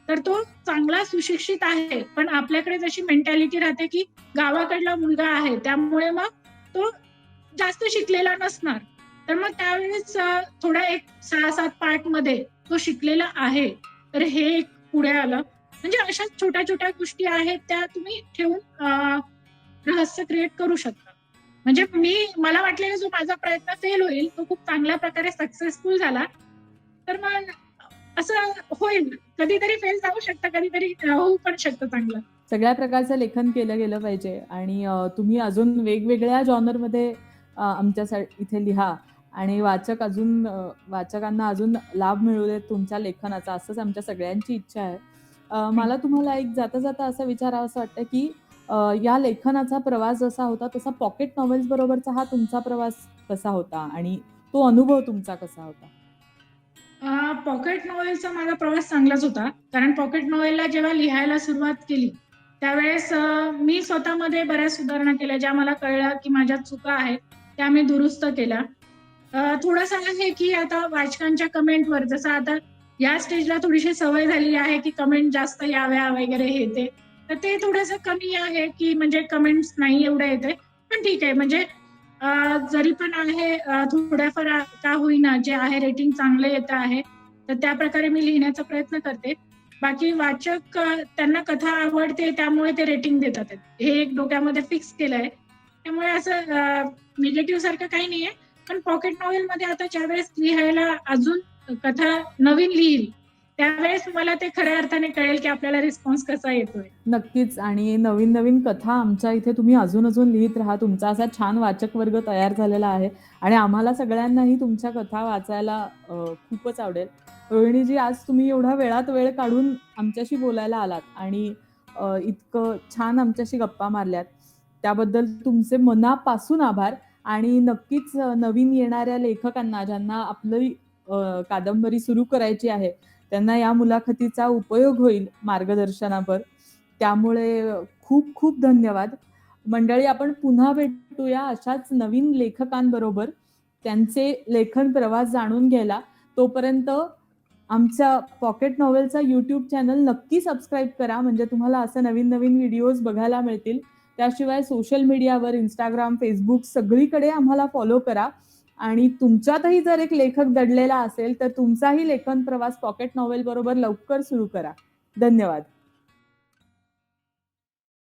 Speaker 2: तर तो चांगला सुशिक्षित आहे, पण आपल्याकडे जशी मेंटॅलिटी राहते की गावाकडला मुलगा आहे त्यामुळे मग तो जास्त शिकलेला नसणार. तर मग त्यावेळेस थोडा एक 6-7 पार्ट मध्ये तो शिकलेला आहे, तर हे एक पुढे आलं. म्हणजे अशा छोट्या छोट्या गोष्टी आहेत त्या तुम्ही ठेवून रहस्य क्रिएट करू शकता. म्हणजे मला वाटलेला जो माझा प्रयत्न फेल होईल तो खूप चांगल्या प्रकारे सक्सेसफुल झाला. तर मग असं होईल, कधीतरी फेल जाऊ शकतं, कधीतरी होऊ पण शकतं चांगलं.
Speaker 1: सगळ्या प्रकारचं लेखन केलं गेलं पाहिजे आणि तुम्ही अजून वेगवेगळ्या जॉनरमध्ये आमच्या इथे लिहा आणि वाचकांना अजून लाभ मिळू देत तुमच्या लेखनाचा, असंच आमच्या सगळ्यांची इच्छा आहे. मला तुम्हाला एक जाता जाता असं विचारावं असं वाटतं की या लेखनाचा प्रवास जसा होता तसा पॉकेट नॉव्हेल्स बरोबरचा हा तुमचा प्रवास कसा होता आणि तो अनुभव तुमचा कसा होता?
Speaker 2: पॉकेट नॉव्हेलचा माझा प्रवास चांगलाच होता, कारण पॉकेट नॉव्हेलला जेव्हा लिहायला सुरुवात केली त्यावेळेस मी स्वतःमध्ये बऱ्याच सुधारणा केल्या. ज्या मला कळल्या की माझ्या चुका आहेत त्या मी दुरुस्त केल्या. थोडंसं आहे की आता वाचकांच्या कमेंटवर, जसं आता या स्टेजला थोडीशी सवय झालेली आहे की कमेंट जास्त याव्या वगैरे हे ते, तर ते थोडंसं कमी आहे की म्हणजे कमेंट्स नाही एवढे येते. पण ठीक आहे, म्हणजे जरी पण आहे थोड्याफार का होईना जे आहे रेटिंग चांगलं येतं आहे, तर त्या प्रकारे मी लिहिण्याचा प्रयत्न करते. बाकी वाचक त्यांना कथा आवडते त्यामुळे ते रेटिंग देतात, हे एक डोक्यामध्ये फिक्स केलंय. त्यामुळे असं निगेटिव्ह सारखं काही नाहीये. पण पॉकेट नॉव्हेल मध्ये आता ज्यावेळेस लिहायला अजून कथा नवीन लिहील त्यावेळेस मला ते खऱ्या अर्थाने कळेल की आपल्याला रिस्पॉन्स कसा येतोय.
Speaker 1: नक्कीच. आणि नवीन नवीन कथा आमच्या इथे तुम्ही अजून लिहित राहा. तुमचा असा छान वाचक वर्ग तयार झालेला आहे आणि आम्हाला सगळ्यांनाही तुमच्या कथा वाचायला खूपच आवडेल. रोहिणीजी, आज तुम्ही एवढा वेळात वेळ काढून आमच्याशी बोलायला आलात आणि इतकं छान आमच्याशी गप्पा मारल्यात, त्याबद्दल तुमचे मनापासून आभार. आणि नक्कीच नवीन येणाऱ्या लेखकांना, ज्यांना आपली कादंबरी सुरू करायची आहे, त्यांना या मुलाखतीचा उपयोग होईल मार्गदर्शनापर. त्यामुळे खूप खूप धन्यवाद. मंडळी, आपण पुन्हा भेटूया अशाच नवीन लेखकांबरोबर त्यांचे लेखन प्रवास जाणून घ्यायला. तोपर्यंत आमच्या पॉकेट नॉव्हेलचा YouTube चॅनल नक्की सबस्क्राईब करा, म्हणजे तुम्हाला असं नवीन नवीन व्हिडिओज बघायला मिळतील. त्याशिवाय सोशल मीडियावर Instagram, Facebook सगळीकडे आम्हाला फॉलो करा. आणि तुमच्यातही जर एक लेखक दडलेला असेल तर तुमचाही लेखन प्रवास पॉकेट नॉव्हेल बरोबर लवकर सुरू करा. धन्यवाद.